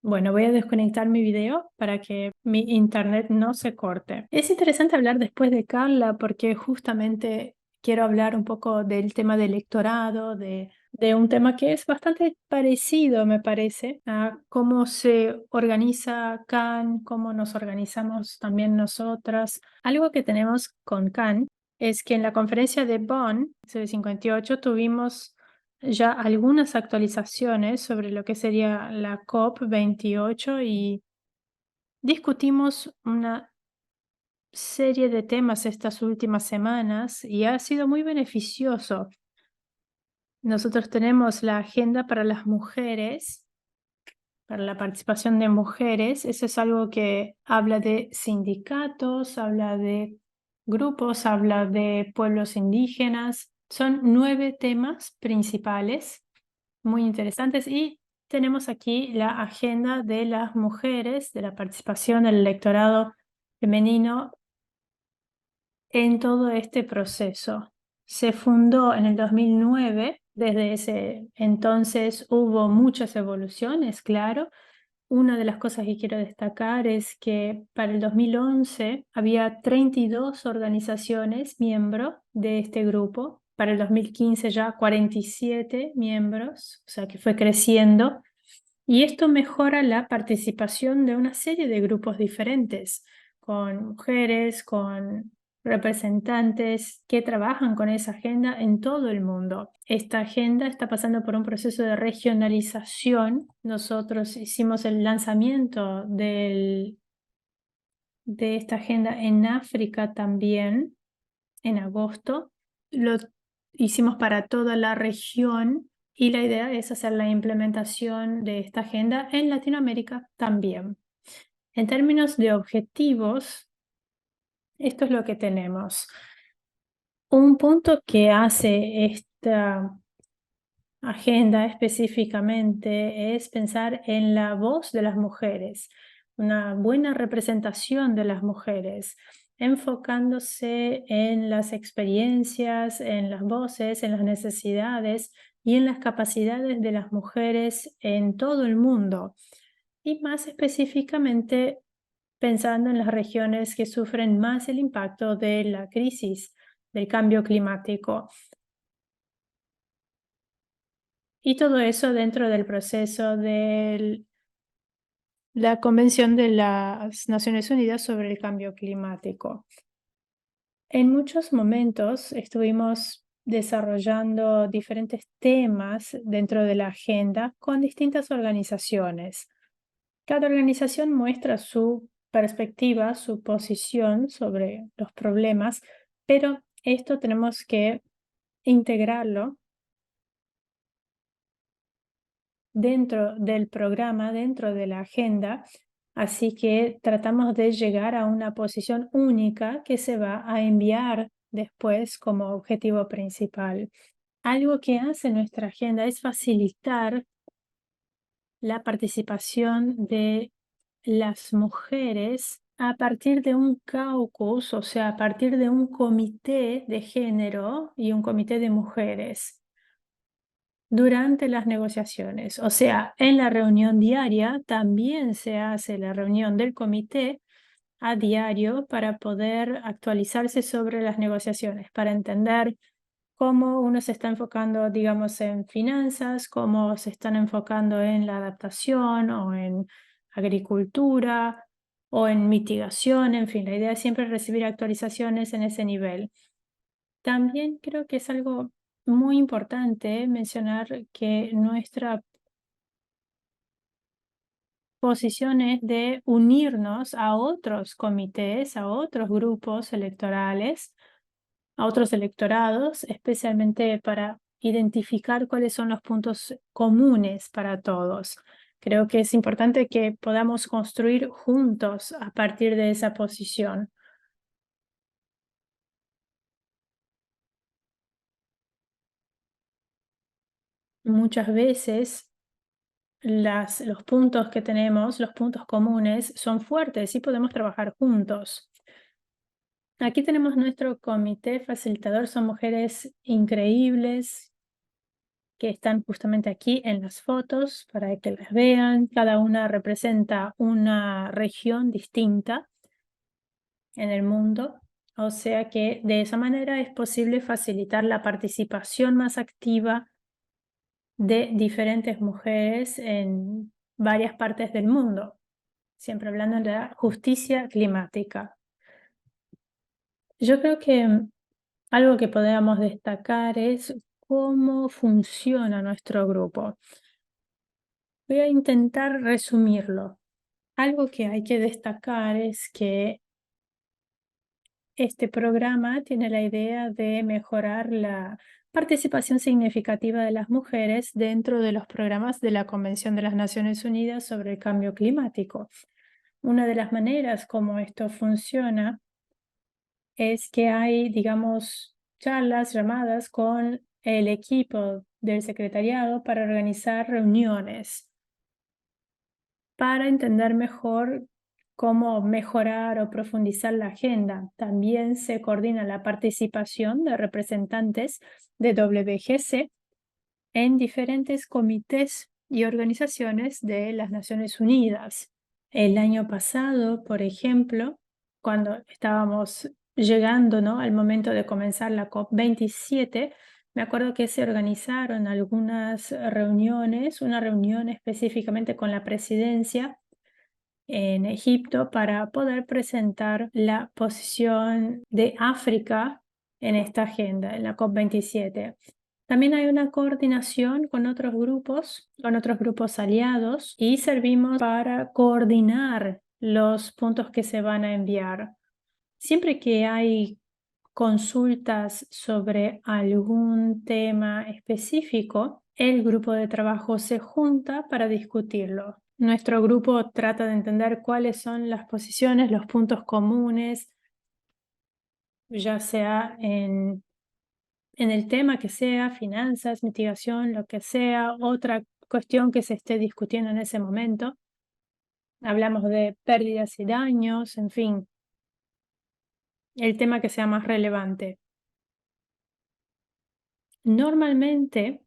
Bueno, voy a desconectar mi video para que mi internet no se corte. Es interesante hablar después de Carla porque justamente quiero hablar un poco del tema del electorado, de un tema que es bastante parecido, me parece, a cómo se organiza CAN, cómo nos organizamos también nosotras. Algo que tenemos con CAN es que en la conferencia de Bonn, de 58, tuvimos ya algunas actualizaciones sobre lo que sería la COP28 y discutimos una serie de temas estas últimas semanas y ha sido muy beneficioso. Nosotros tenemos la agenda para las mujeres, para la participación de mujeres. Eso es algo que habla de sindicatos, habla de grupos, habla de pueblos indígenas. Son 9 temas principales muy interesantes y tenemos aquí la agenda de las mujeres, de la participación del electorado femenino en todo este proceso. Se fundó en el 2009, desde ese entonces hubo muchas evoluciones, claro. Una de las cosas que quiero destacar es que para el 2011 había 32 organizaciones miembros de este grupo. Para el 2015 ya 47 miembros, o sea que fue creciendo. Y esto mejora la participación de una serie de grupos diferentes, con mujeres, con representantes que trabajan con esa agenda en todo el mundo. Esta agenda está pasando por un proceso de regionalización. Nosotros hicimos el lanzamiento de esta agenda en África también, en agosto. Lo hicimos para toda la región y la idea es hacer la implementación de esta agenda en Latinoamérica también. En términos de objetivos, esto es lo que tenemos. Un punto que hace esta agenda específicamente es pensar en la voz de las mujeres, una buena representación de las mujeres, enfocándose en las experiencias, en las voces, en las necesidades y en las capacidades de las mujeres en todo el mundo. Y más específicamente pensando en las regiones que sufren más el impacto de la crisis del cambio climático. Y todo eso dentro del proceso de la Convención de las Naciones Unidas sobre el Cambio Climático. En muchos momentos estuvimos desarrollando diferentes temas dentro de la agenda con distintas organizaciones. Cada organización muestra su perspectiva, su posición sobre los problemas, pero esto tenemos que integrarlo dentro del programa, dentro de la agenda, así que tratamos de llegar a una posición única que se va a enviar después como objetivo principal. Algo que hace nuestra agenda es facilitar la participación de las mujeres a partir de un caucus, o sea, a partir de un comité de género y un comité de mujeres durante las negociaciones. O sea, en la reunión diaria también se hace la reunión del comité a diario para poder actualizarse sobre las negociaciones, para entender cómo uno se está enfocando, digamos, en finanzas, cómo se están enfocando en la adaptación o en agricultura o en mitigación, en fin, la idea es siempre recibir actualizaciones en ese nivel. También creo que es algo muy importante mencionar que nuestra posición es de unirnos a otros comités, a otros grupos electorales, a otros electorados, especialmente para identificar cuáles son los puntos comunes para todos. Creo que es importante que podamos construir juntos a partir de esa posición. Muchas veces los puntos que tenemos, los puntos comunes, son fuertes y podemos trabajar juntos. Aquí tenemos nuestro comité facilitador, son mujeres increíbles que están justamente aquí en las fotos para que las vean. Cada una representa una región distinta en el mundo. O sea que de esa manera es posible facilitar la participación más activa de diferentes mujeres en varias partes del mundo, siempre hablando de la justicia climática. Yo creo que algo que podemos destacar es cómo funciona nuestro grupo. Voy a intentar resumirlo. Algo que hay que destacar es que este programa tiene la idea de mejorar la participación significativa de las mujeres dentro de los programas de la Convención de las Naciones Unidas sobre el Cambio Climático. Una de las maneras como esto funciona es que hay, digamos, charlas, llamadas con el equipo del secretariado para organizar reuniones para entender mejor cómo mejorar o profundizar la agenda. También se coordina la participación de representantes de WGC en diferentes comités y organizaciones de las Naciones Unidas. El año pasado, por ejemplo, cuando estábamos llegando, ¿no?, al momento de comenzar la COP27, me acuerdo que se organizaron algunas reuniones, una reunión específicamente con la presidencia en Egipto para poder presentar la posición de África en esta agenda, en la COP27. También hay una coordinación con otros grupos aliados, y servimos para coordinar los puntos que se van a enviar. Siempre que hay consultas sobre algún tema específico, el grupo de trabajo se junta para discutirlo. Nuestro grupo trata de entender cuáles son las posiciones, los puntos comunes, ya sea en el tema que sea, finanzas, mitigación, lo que sea, otra cuestión que se esté discutiendo en ese momento. Hablamos de pérdidas y daños, en fin, el tema que sea más relevante. Normalmente,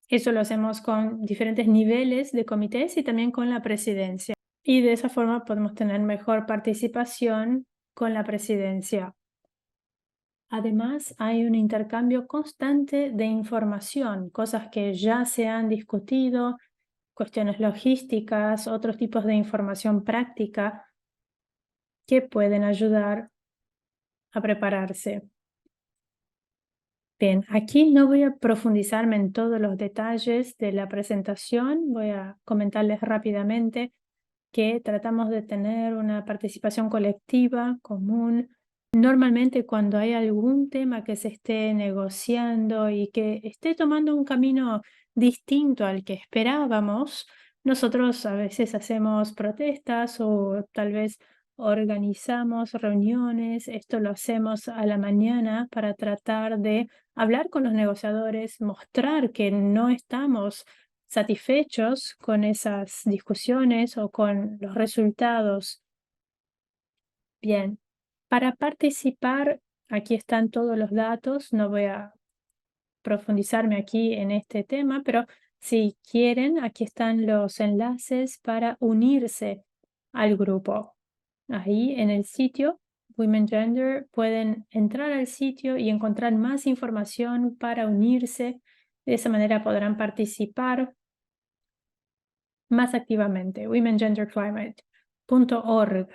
eso lo hacemos con diferentes niveles de comités y también con la presidencia. Y de esa forma podemos tener mejor participación con la presidencia. Además, hay un intercambio constante de información, cosas que ya se han discutido, cuestiones logísticas, otros tipos de información práctica que pueden ayudar a prepararse. Bien, aquí no voy a profundizarme en todos los detalles de la presentación, voy a comentarles rápidamente que tratamos de tener una participación colectiva, común. Normalmente cuando hay algún tema que se esté negociando y que esté tomando un camino distinto al que esperábamos, nosotros a veces hacemos protestas o tal vez organizamos reuniones. Esto lo hacemos a la mañana para tratar de hablar con los negociadores, mostrar que no estamos satisfechos con esas discusiones o con los resultados. Bien, para participar, aquí están todos los datos. No voy a profundizarme aquí en este tema, pero si quieren, aquí están los enlaces para unirse al grupo. Ahí en el sitio Women Gender pueden entrar al sitio y encontrar más información para unirse. De esa manera podrán participar más activamente. womengenderclimate.org.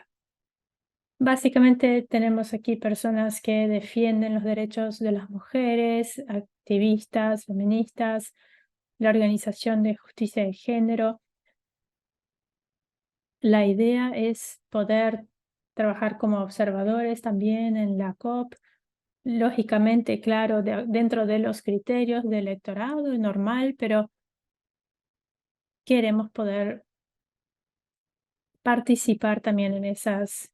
Básicamente tenemos aquí personas que defienden los derechos de las mujeres, activistas, feministas, la Organización de Justicia de Género. La idea es poder trabajar como observadores también en la COP. Lógicamente, claro, dentro de los criterios de electorado normal, pero queremos poder participar también en esas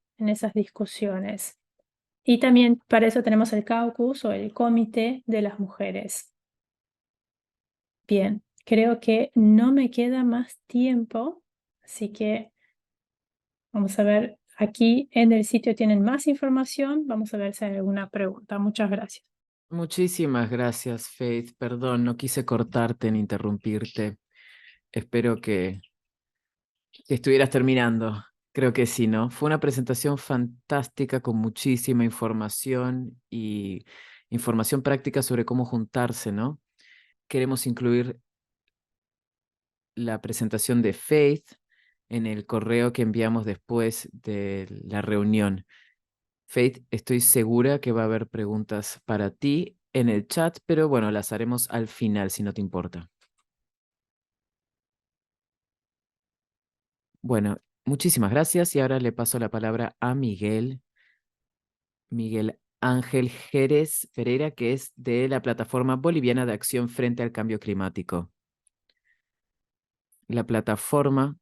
discusiones. Y también para eso tenemos el caucus o el comité de las mujeres. Bien, creo que no me queda más tiempo, así que vamos a ver, aquí en el sitio tienen más información. Vamos a ver si hay alguna pregunta. Muchas gracias. Muchísimas gracias, Faith. Perdón, no quise cortarte ni interrumpirte. Espero que estuvieras terminando. Creo que sí, ¿no? Fue una presentación fantástica con muchísima información y información práctica sobre cómo juntarse, ¿no? Queremos incluir la presentación de Faith en el correo que enviamos después de la reunión. Faith, estoy segura que va a haber preguntas para ti en el chat, pero bueno, las haremos al final, si no te importa. Bueno, muchísimas gracias y ahora le paso la palabra a Miguel Ángel Jerez Pereira, que es de la Plataforma Boliviana de Acción frente al Cambio Climático. La plataforma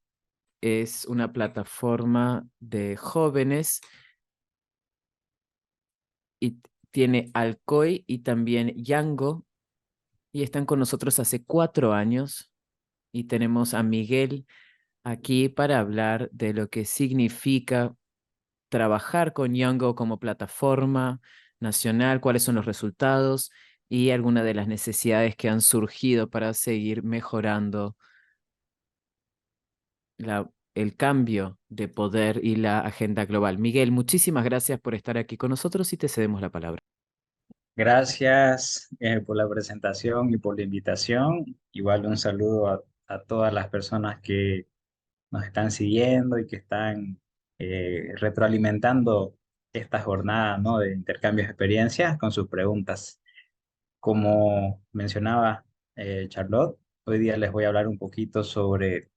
es una plataforma de jóvenes y tiene Alcoy y también Yango, y están con nosotros hace 4 años, y tenemos a Miguel aquí para hablar de lo que significa trabajar con Yango como plataforma nacional, cuáles son los resultados y algunas de las necesidades que han surgido para seguir mejorando el cambio de poder y la agenda global. Miguel, muchísimas gracias por estar aquí con nosotros y te cedemos la palabra. Gracias por la presentación y por la invitación. Igual un saludo a todas las personas que nos están siguiendo y que están retroalimentando esta jornada, ¿no?, de intercambios de experiencias con sus preguntas. Como mencionaba Charlotte, hoy día les voy a hablar un poquito sobre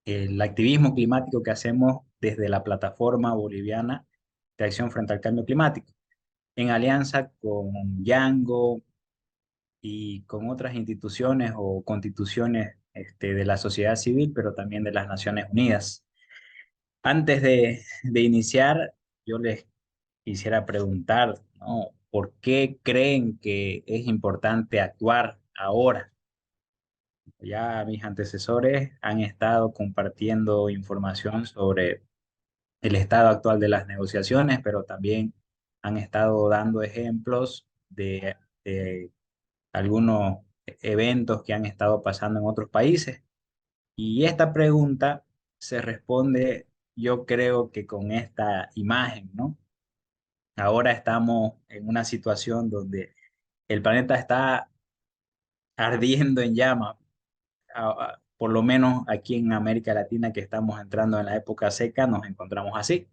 el activismo climático que hacemos desde la plataforma boliviana de acción frente al cambio climático, en alianza con Yango y con otras instituciones o constituciones de la sociedad civil, pero también de las Naciones Unidas. Antes de iniciar, yo les quisiera preguntar, ¿no?, ¿por qué creen que es importante actuar ahora? Ya mis antecesores han estado compartiendo información sobre el estado actual de las negociaciones, pero también han estado dando ejemplos de algunos eventos que han estado pasando en otros países. Y esta pregunta se responde, yo creo que con esta imagen, ¿no? Ahora estamos en una situación donde el planeta está ardiendo en llamas, por lo menos aquí en América Latina, que estamos entrando en la época seca, nos encontramos así.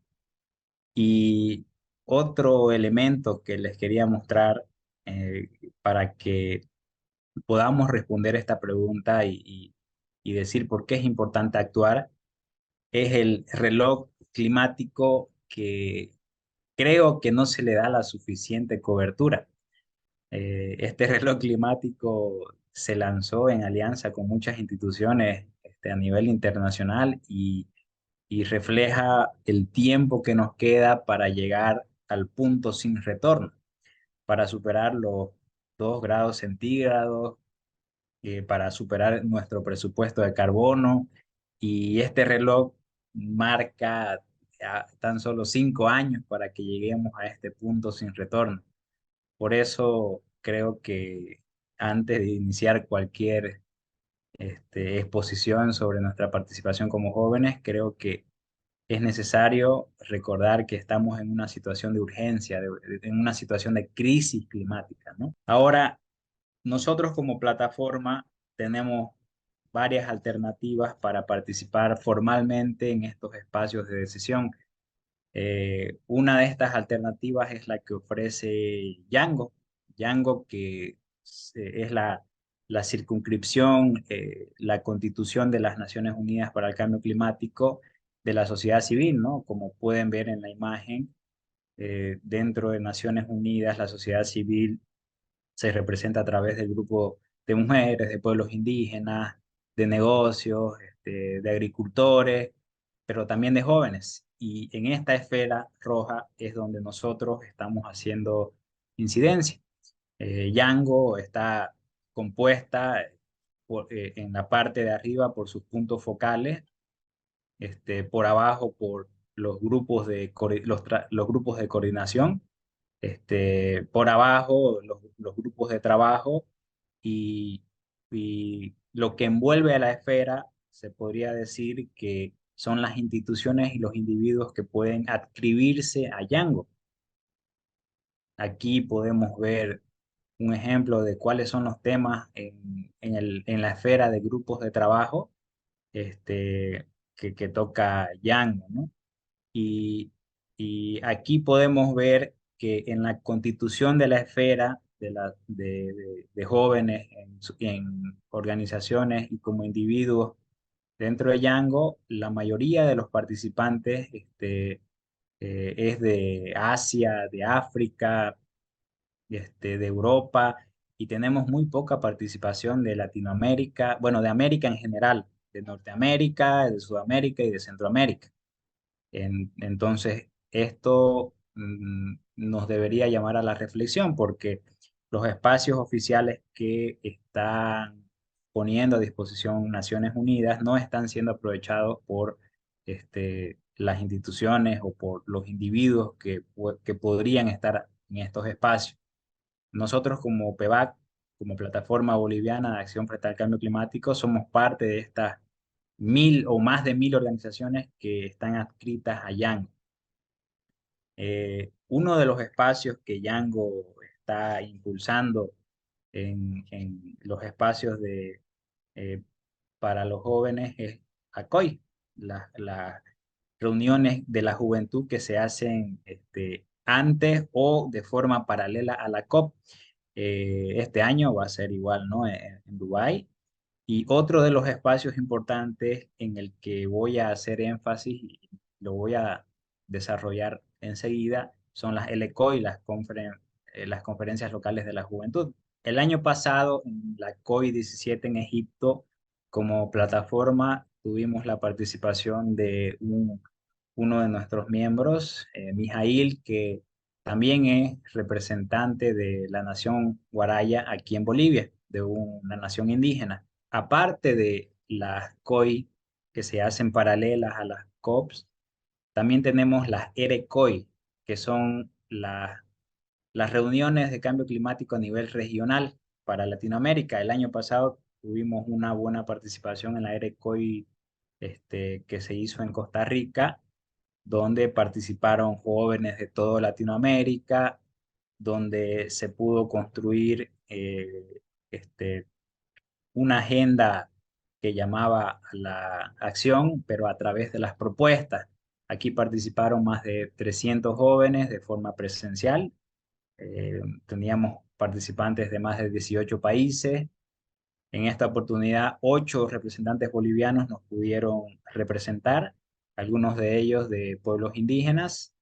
Y otro elemento que les quería mostrar eh, para que podamos responder esta pregunta y decir por qué es importante actuar, es el reloj climático que creo que no se le da la suficiente cobertura. Este reloj climático se lanzó en alianza con muchas instituciones a nivel internacional y refleja el tiempo que nos queda para llegar al punto sin retorno, para superar los 2 grados centígrados, para superar nuestro presupuesto de carbono. Y este reloj marca tan solo 5 años para que lleguemos a este punto sin retorno. Por eso creo que antes de iniciar cualquier exposición sobre nuestra participación como jóvenes, creo que es necesario recordar que estamos en una situación de urgencia, en una situación de crisis climática, ¿no? Ahora, nosotros como plataforma tenemos varias alternativas para participar formalmente en estos espacios de decisión. Una de estas alternativas es la que ofrece Yango. Yango, que es la circunscripción, la Constitución de las Naciones Unidas para el Cambio Climático de la sociedad civil, ¿no? Como pueden ver en la imagen, dentro de Naciones Unidas, la sociedad civil se representa a través del grupo de mujeres, de pueblos indígenas, de negocios, de agricultores, pero también de jóvenes. Y en esta esfera roja es donde nosotros estamos haciendo incidencia. Yango está compuesta en la parte de arriba por sus puntos focales, por abajo por los grupos de, los grupos de coordinación, por abajo los grupos de trabajo y, y lo que envuelve a la esfera, se podría decir que son las instituciones y los individuos que pueden adscribirse a Django. Aquí podemos ver un ejemplo de cuáles son los temas en la esfera de grupos de trabajo que toca Django, ¿no? Y, y aquí podemos ver que en la constitución de la esfera de jóvenes en organizaciones y como individuos dentro de Django, la mayoría de los participantes es de Asia, de África, de Europa, y tenemos muy poca participación de Latinoamérica, bueno, de América en general, de Norteamérica, de Sudamérica y de Centroamérica. Entonces, esto nos debería llamar a la reflexión porque los espacios oficiales que están poniendo a disposición Naciones Unidas no están siendo aprovechados por las instituciones o por los individuos que podrían estar en estos espacios. Nosotros como PEVAC, como Plataforma Boliviana de Acción frente al Cambio Climático, somos parte de estas 1.000 o más de 1.000 organizaciones que están adscritas a Django. Uno de los espacios que Django está impulsando en los espacios eh, para los jóvenes es ACOI, las reuniones de la juventud que se hacen antes o de forma paralela a la COP. Este año va a ser igual, ¿no? En Dubái. Y otro de los espacios importantes en el que voy a hacer énfasis y lo voy a desarrollar enseguida son las LECO y las conferencias locales de la juventud. El año pasado, en la COI 17 en Egipto, como plataforma, tuvimos la participación de uno de nuestros miembros, Mijail, que también es representante de la nación Guaraya aquí en Bolivia, de una nación indígena. Aparte de las COI que se hacen paralelas a las COPs, también tenemos las ERECOI, que son las reuniones de cambio climático a nivel regional para Latinoamérica. El año pasado tuvimos una buena participación en la ERECOI que se hizo en Costa Rica, donde participaron jóvenes de toda Latinoamérica, donde se pudo construir una agenda que llamaba a la acción, pero a través de las propuestas. Aquí participaron más de 300 jóvenes de forma presencial. Teníamos participantes de más de 18 países. En esta oportunidad, 8 representantes bolivianos nos pudieron representar, algunos de ellos de pueblos indígenas,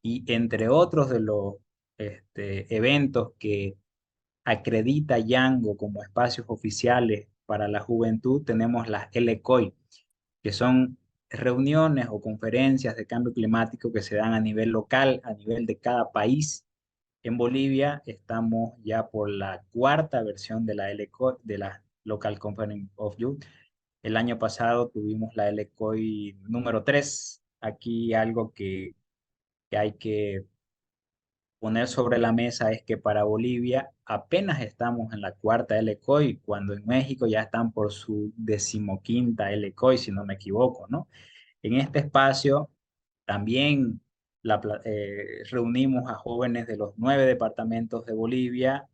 y entre otros de los eventos que acredita Django como espacios oficiales para la juventud, tenemos las LECOI, que son reuniones o conferencias de cambio climático que se dan a nivel local, a nivel de cada país. En Bolivia estamos ya por la cuarta versión de la LECOI, de la Local Conference of Youth. El año pasado tuvimos la LECOI número 3. Aquí algo que hay que poner sobre la mesa es que para Bolivia apenas estamos en la cuarta LCOI, cuando en México ya están por su 15ª LCOI, si no me equivoco, ¿no? En este espacio también reunimos a jóvenes de los 9 departamentos de Bolivia.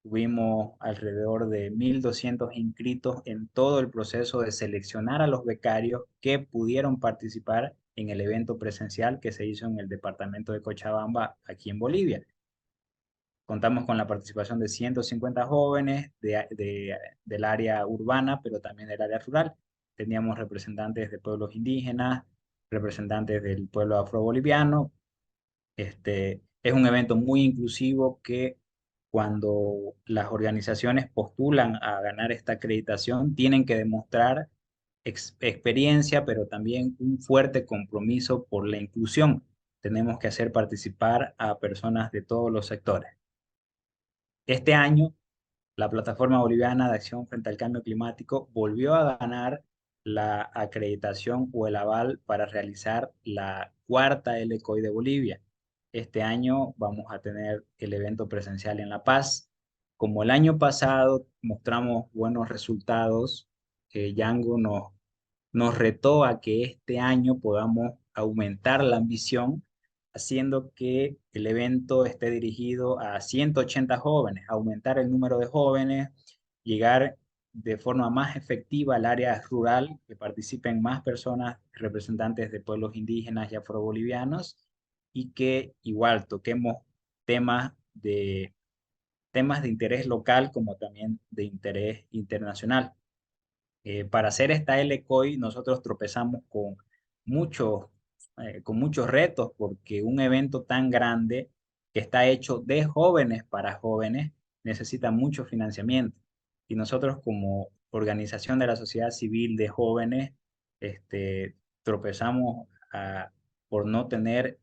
Tuvimos alrededor de 1.200 inscritos en todo el proceso de seleccionar a los becarios que pudieron participar en el evento presencial que se hizo en el departamento de Cochabamba, aquí en Bolivia. Contamos con la participación de 150 jóvenes del área urbana, pero también del área rural. Teníamos representantes de pueblos indígenas, representantes del pueblo afroboliviano. Es un evento muy inclusivo que cuando las organizaciones postulan a ganar esta acreditación, tienen que demostrar experiencia, pero también un fuerte compromiso por la inclusión. Tenemos que hacer participar a personas de todos los sectores. Este año, la Plataforma Boliviana de Acción frente al Cambio Climático volvió a ganar la acreditación o el aval para realizar la cuarta LCOI de Bolivia. este año vamos a tener el evento presencial en La Paz. Como el año pasado mostramos buenos resultados, Django nos retó a que este año podamos aumentar la ambición, haciendo que el evento esté dirigido a 180 jóvenes, aumentar el número de jóvenes, llegar de forma más efectiva al área rural, que participen más personas representantes de pueblos indígenas y afrobolivianos, y que igual toquemos temas temas de interés local como también de interés internacional. Para hacer esta LCOI nosotros tropezamos muchos, con muchos retos porque un evento tan grande que está hecho de jóvenes para jóvenes necesita mucho financiamiento. Y nosotros como organización de la sociedad civil de jóvenes, tropezamos por no tener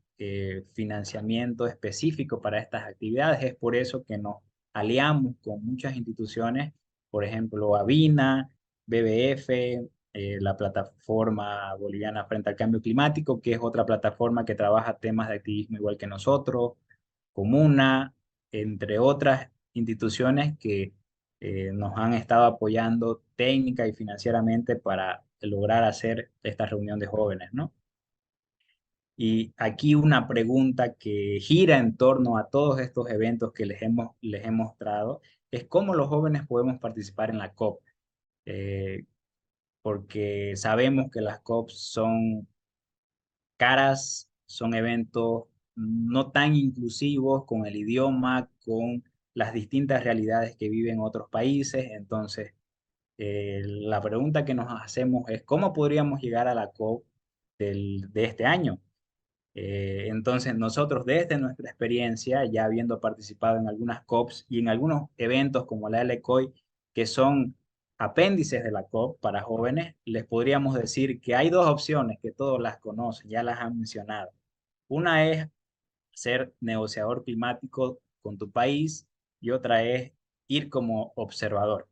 financiamiento específico para estas actividades. Es por eso que nos aliamos con muchas instituciones, por ejemplo, Avina, BBF, la plataforma boliviana frente al cambio climático, que es otra plataforma que trabaja temas de activismo igual que nosotros, Comuna, entre otras instituciones que nos han estado apoyando técnica y financieramente para lograr hacer esta reunión de jóvenes, ¿no? Y aquí una pregunta que gira en torno a todos estos eventos que les he mostrado es cómo los jóvenes podemos participar en la COP. Eh, Porque sabemos que las COP son caras, son eventos no tan inclusivos con el idioma, con las distintas realidades que viven otros países. Entonces, la pregunta que nos hacemos es, ¿cómo podríamos llegar a la COP de este año? Entonces, nosotros desde nuestra experiencia, ya habiendo participado en algunas COPs y en algunos eventos como la LCOI, que son apéndices de la COP para jóvenes, les podríamos decir que hay dos opciones que todos las conocen, ya las han mencionado. Una es ser negociador climático con tu país y otra es ir como observador.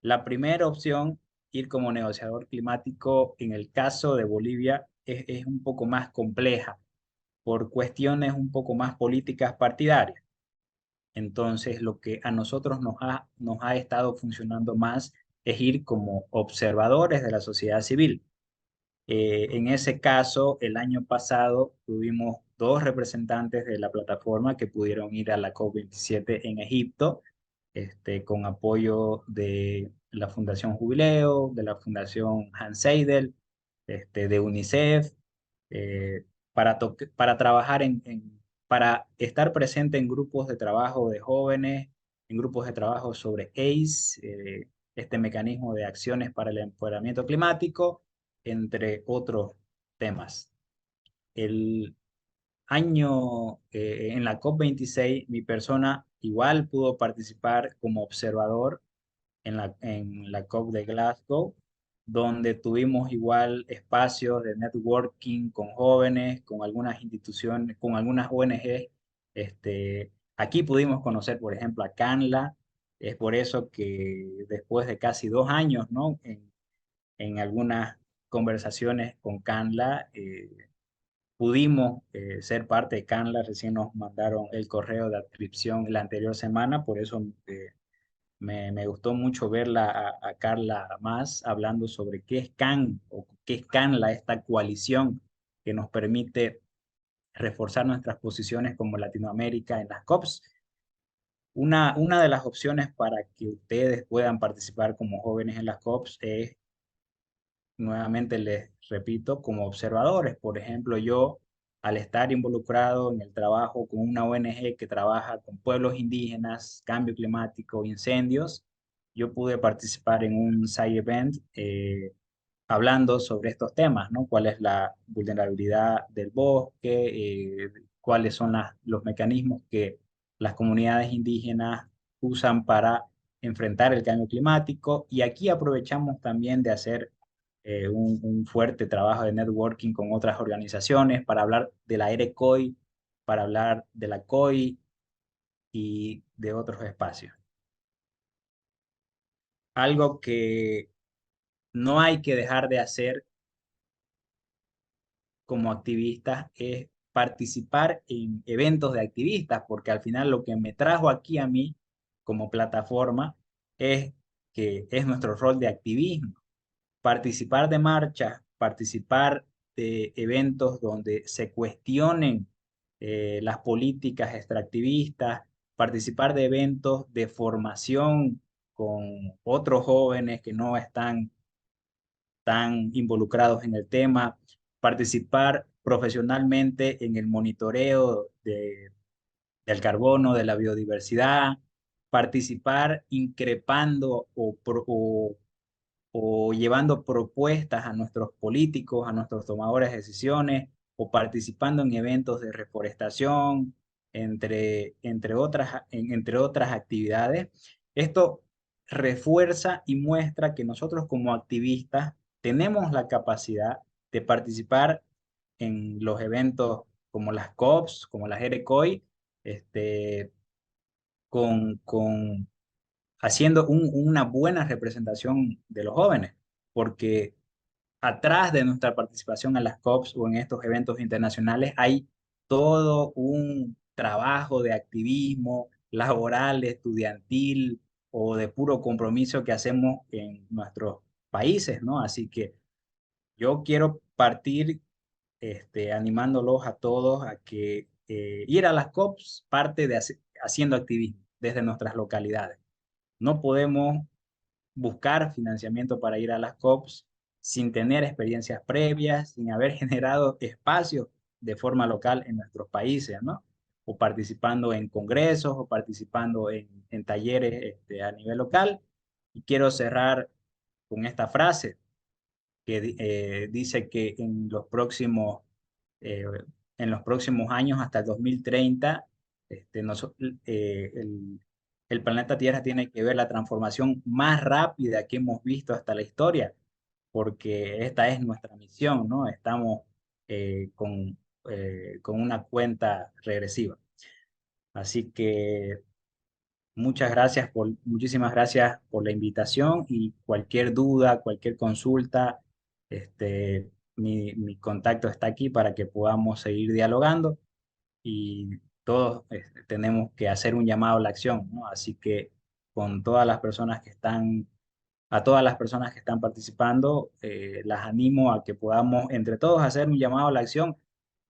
La primera opción, ir como negociador climático, en el caso de Bolivia, es un poco más compleja por cuestiones un poco más políticas partidarias. Entonces, lo que a nosotros nos ha estado funcionando más es ir como observadores de la sociedad civil. En ese caso, el año pasado tuvimos dos representantes de la plataforma que pudieron ir a la COP27 en Egipto, con apoyo de la Fundación Jubileo, de la Fundación Hans Seidel, de UNICEF, eh, para trabajar para estar presente en grupos de trabajo de jóvenes, en grupos de trabajo sobre ACE, este mecanismo de acciones para el empoderamiento climático, entre otros temas. El año, en la COP26, mi persona igual pudo participar como observador en la COP de Glasgow, donde tuvimos igual espacios de networking con jóvenes, con algunas instituciones, con algunas ONG. Aquí pudimos conocer, por ejemplo, a CANLA. Es por eso que después de casi 2 años, ¿no? En algunas conversaciones con CANLA, pudimos ser parte de CANLA. Recién nos mandaron el correo de adscripción la anterior semana, por eso me gustó mucho verla a Carla más hablando sobre qué es CAN o qué es CANLA, esta coalición que nos permite reforzar nuestras posiciones como Latinoamérica en las COPs. Una de las opciones para que ustedes puedan participar como jóvenes en las COPs es, nuevamente les repito, como observadores. Por ejemplo, yo, al estar involucrado en el trabajo con una ONG que trabaja con pueblos indígenas, cambio climático, incendios, yo pude participar en un side event hablando sobre estos temas, ¿no? ¿Cuál es la vulnerabilidad del bosque? ¿Cuáles son los mecanismos que las comunidades indígenas usan para enfrentar el cambio climático? Y aquí aprovechamos también de hacer un fuerte trabajo de networking con otras organizaciones para hablar de la ERECOI, para hablar de la COI y de otros espacios. Algo que no hay que dejar de hacer como activistas es participar en eventos de activistas, porque al final lo que me trajo aquí a mí como plataforma es que es nuestro rol de activismo, participar de marchas, participar de eventos donde se cuestionen las políticas extractivistas, participar de eventos de formación con otros jóvenes que no están tan involucrados en el tema, participar profesionalmente en el monitoreo del carbono, de la biodiversidad, participar increpando o llevando propuestas a nuestros políticos, a nuestros tomadores de decisiones, o participando en eventos de reforestación, entre otras actividades. Esto refuerza y muestra que nosotros como activistas tenemos la capacidad de participar en los eventos como las COPs, como las ERECOI, con haciendo una buena representación de los jóvenes, porque atrás de nuestra participación en las COPs o en estos eventos internacionales hay todo un trabajo de activismo laboral, estudiantil o de puro compromiso que hacemos en nuestros países, ¿no? Así que yo quiero partir animándolos a todos a que ir a las COPs parte de haciendo activismo desde nuestras localidades. No podemos buscar financiamiento para ir a las COPs sin tener experiencias previas, sin haber generado espacios de forma local en nuestros países, ¿no? O participando en congresos o participando en talleres a nivel local. Y quiero cerrar con esta frase que dice que eh, en los próximos años, hasta el 2030, el planeta Tierra tiene que ver la transformación más rápida que hemos visto hasta la historia, porque esta es nuestra misión, ¿no? Estamos con una cuenta regresiva. Así que muchísimas gracias por la invitación y cualquier duda, cualquier consulta, mi contacto está aquí para que podamos seguir dialogando y todos tenemos que hacer un llamado a la acción, ¿no? Así que con todas las personas que están, a todas las personas que están participando, las animo a que podamos entre todos hacer un llamado a la acción.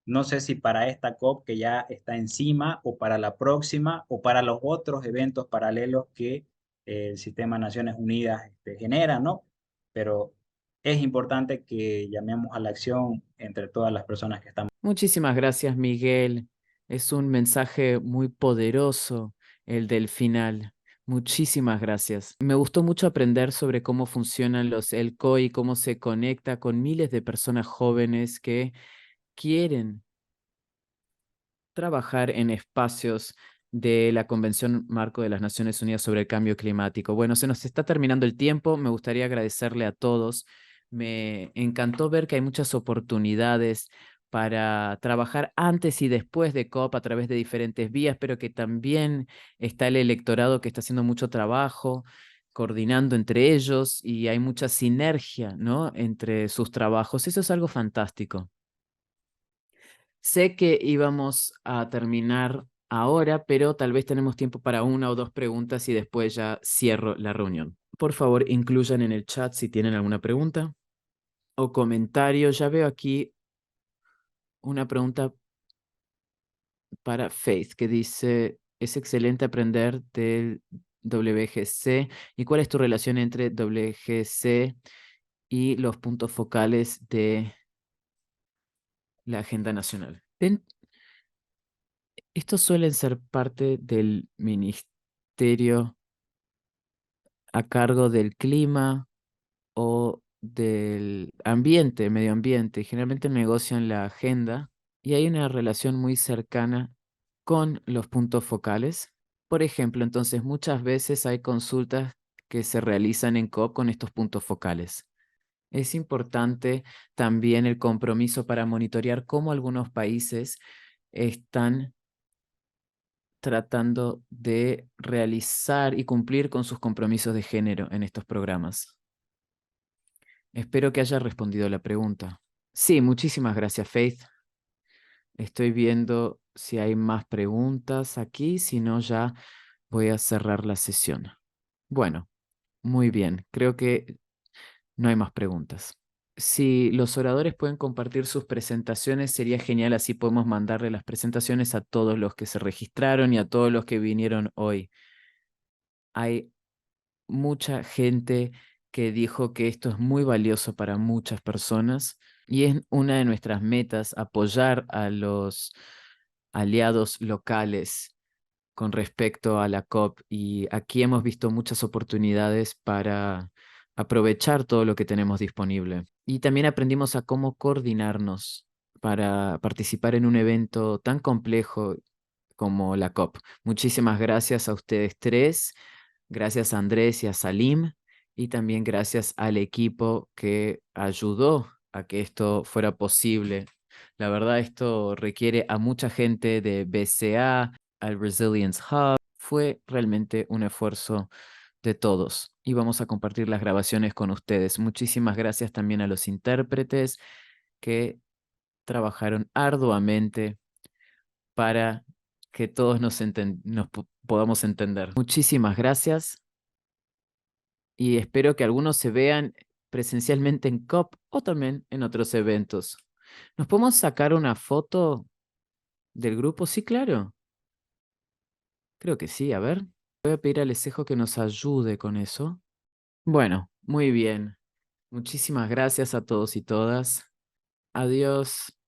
No sé si para esta COP que ya está encima o para la próxima o para los otros eventos paralelos que el Sistema de Naciones Unidas genera, ¿no? Pero es importante que llamemos a la acción entre todas las personas que están. Muchísimas gracias, Miguel. Es un mensaje muy poderoso el del final. Muchísimas gracias. Me gustó mucho aprender sobre cómo funcionan los ELCOI, cómo se conecta con miles de personas jóvenes que quieren trabajar en espacios de la Convención Marco de las Naciones Unidas sobre el Cambio Climático. Bueno, se nos está terminando el tiempo. Me gustaría agradecerle a todos. Me encantó ver que hay muchas oportunidades para trabajar antes y después de COP a través de diferentes vías, pero que también está el electorado que está haciendo mucho trabajo, coordinando entre ellos, y hay mucha sinergia, ¿no?, entre sus trabajos. Eso es algo fantástico. Sé que íbamos a terminar ahora, pero tal vez tenemos tiempo para una o dos preguntas y después ya cierro la reunión. Por favor, incluyan en el chat si tienen alguna pregunta o comentario. Ya veo aquí una pregunta para Faith que dice: es excelente aprender del WGC. ¿Y cuál es tu relación entre WGC y los puntos focales de la agenda nacional? Estos suelen ser parte del ministerio a cargo del clima o del ambiente, medio ambiente. Generalmente negocian la agenda y hay una relación muy cercana con los puntos focales. Por ejemplo, entonces muchas veces hay consultas que se realizan en COP con estos puntos focales. Es importante también el compromiso para monitorear cómo algunos países están tratando de realizar y cumplir con sus compromisos de género en estos programas. Espero que haya respondido la pregunta. Sí, muchísimas gracias, Faith. Estoy viendo si hay más preguntas aquí, si no ya voy a cerrar la sesión. Bueno, muy bien, creo que no hay más preguntas. Si los oradores pueden compartir sus presentaciones, sería genial, así podemos mandarle las presentaciones a todos los que se registraron y a todos los que vinieron hoy. Hay mucha gente que dijo que esto es muy valioso para muchas personas y es una de nuestras metas apoyar a los aliados locales con respecto a la COP, y aquí hemos visto muchas oportunidades para aprovechar todo lo que tenemos disponible. Y también aprendimos a cómo coordinarnos para participar en un evento tan complejo como la COP. Muchísimas gracias a ustedes tres, gracias a Andrés y a Salim, y también gracias al equipo que ayudó a que esto fuera posible. La verdad, esto requiere a mucha gente de BCA, al Resilience Hub. Fue realmente un esfuerzo de todos y vamos a compartir las grabaciones con ustedes. Muchísimas gracias también a los intérpretes que trabajaron arduamente para que todos podamos entender. Muchísimas gracias y espero que algunos se vean presencialmente en COP o también en otros eventos. ¿Nos podemos sacar una foto del grupo? Sí, claro. Creo que sí, a ver. Voy a pedir al Escejo que nos ayude con eso. Bueno, muy bien. Muchísimas gracias a todos y todas. Adiós.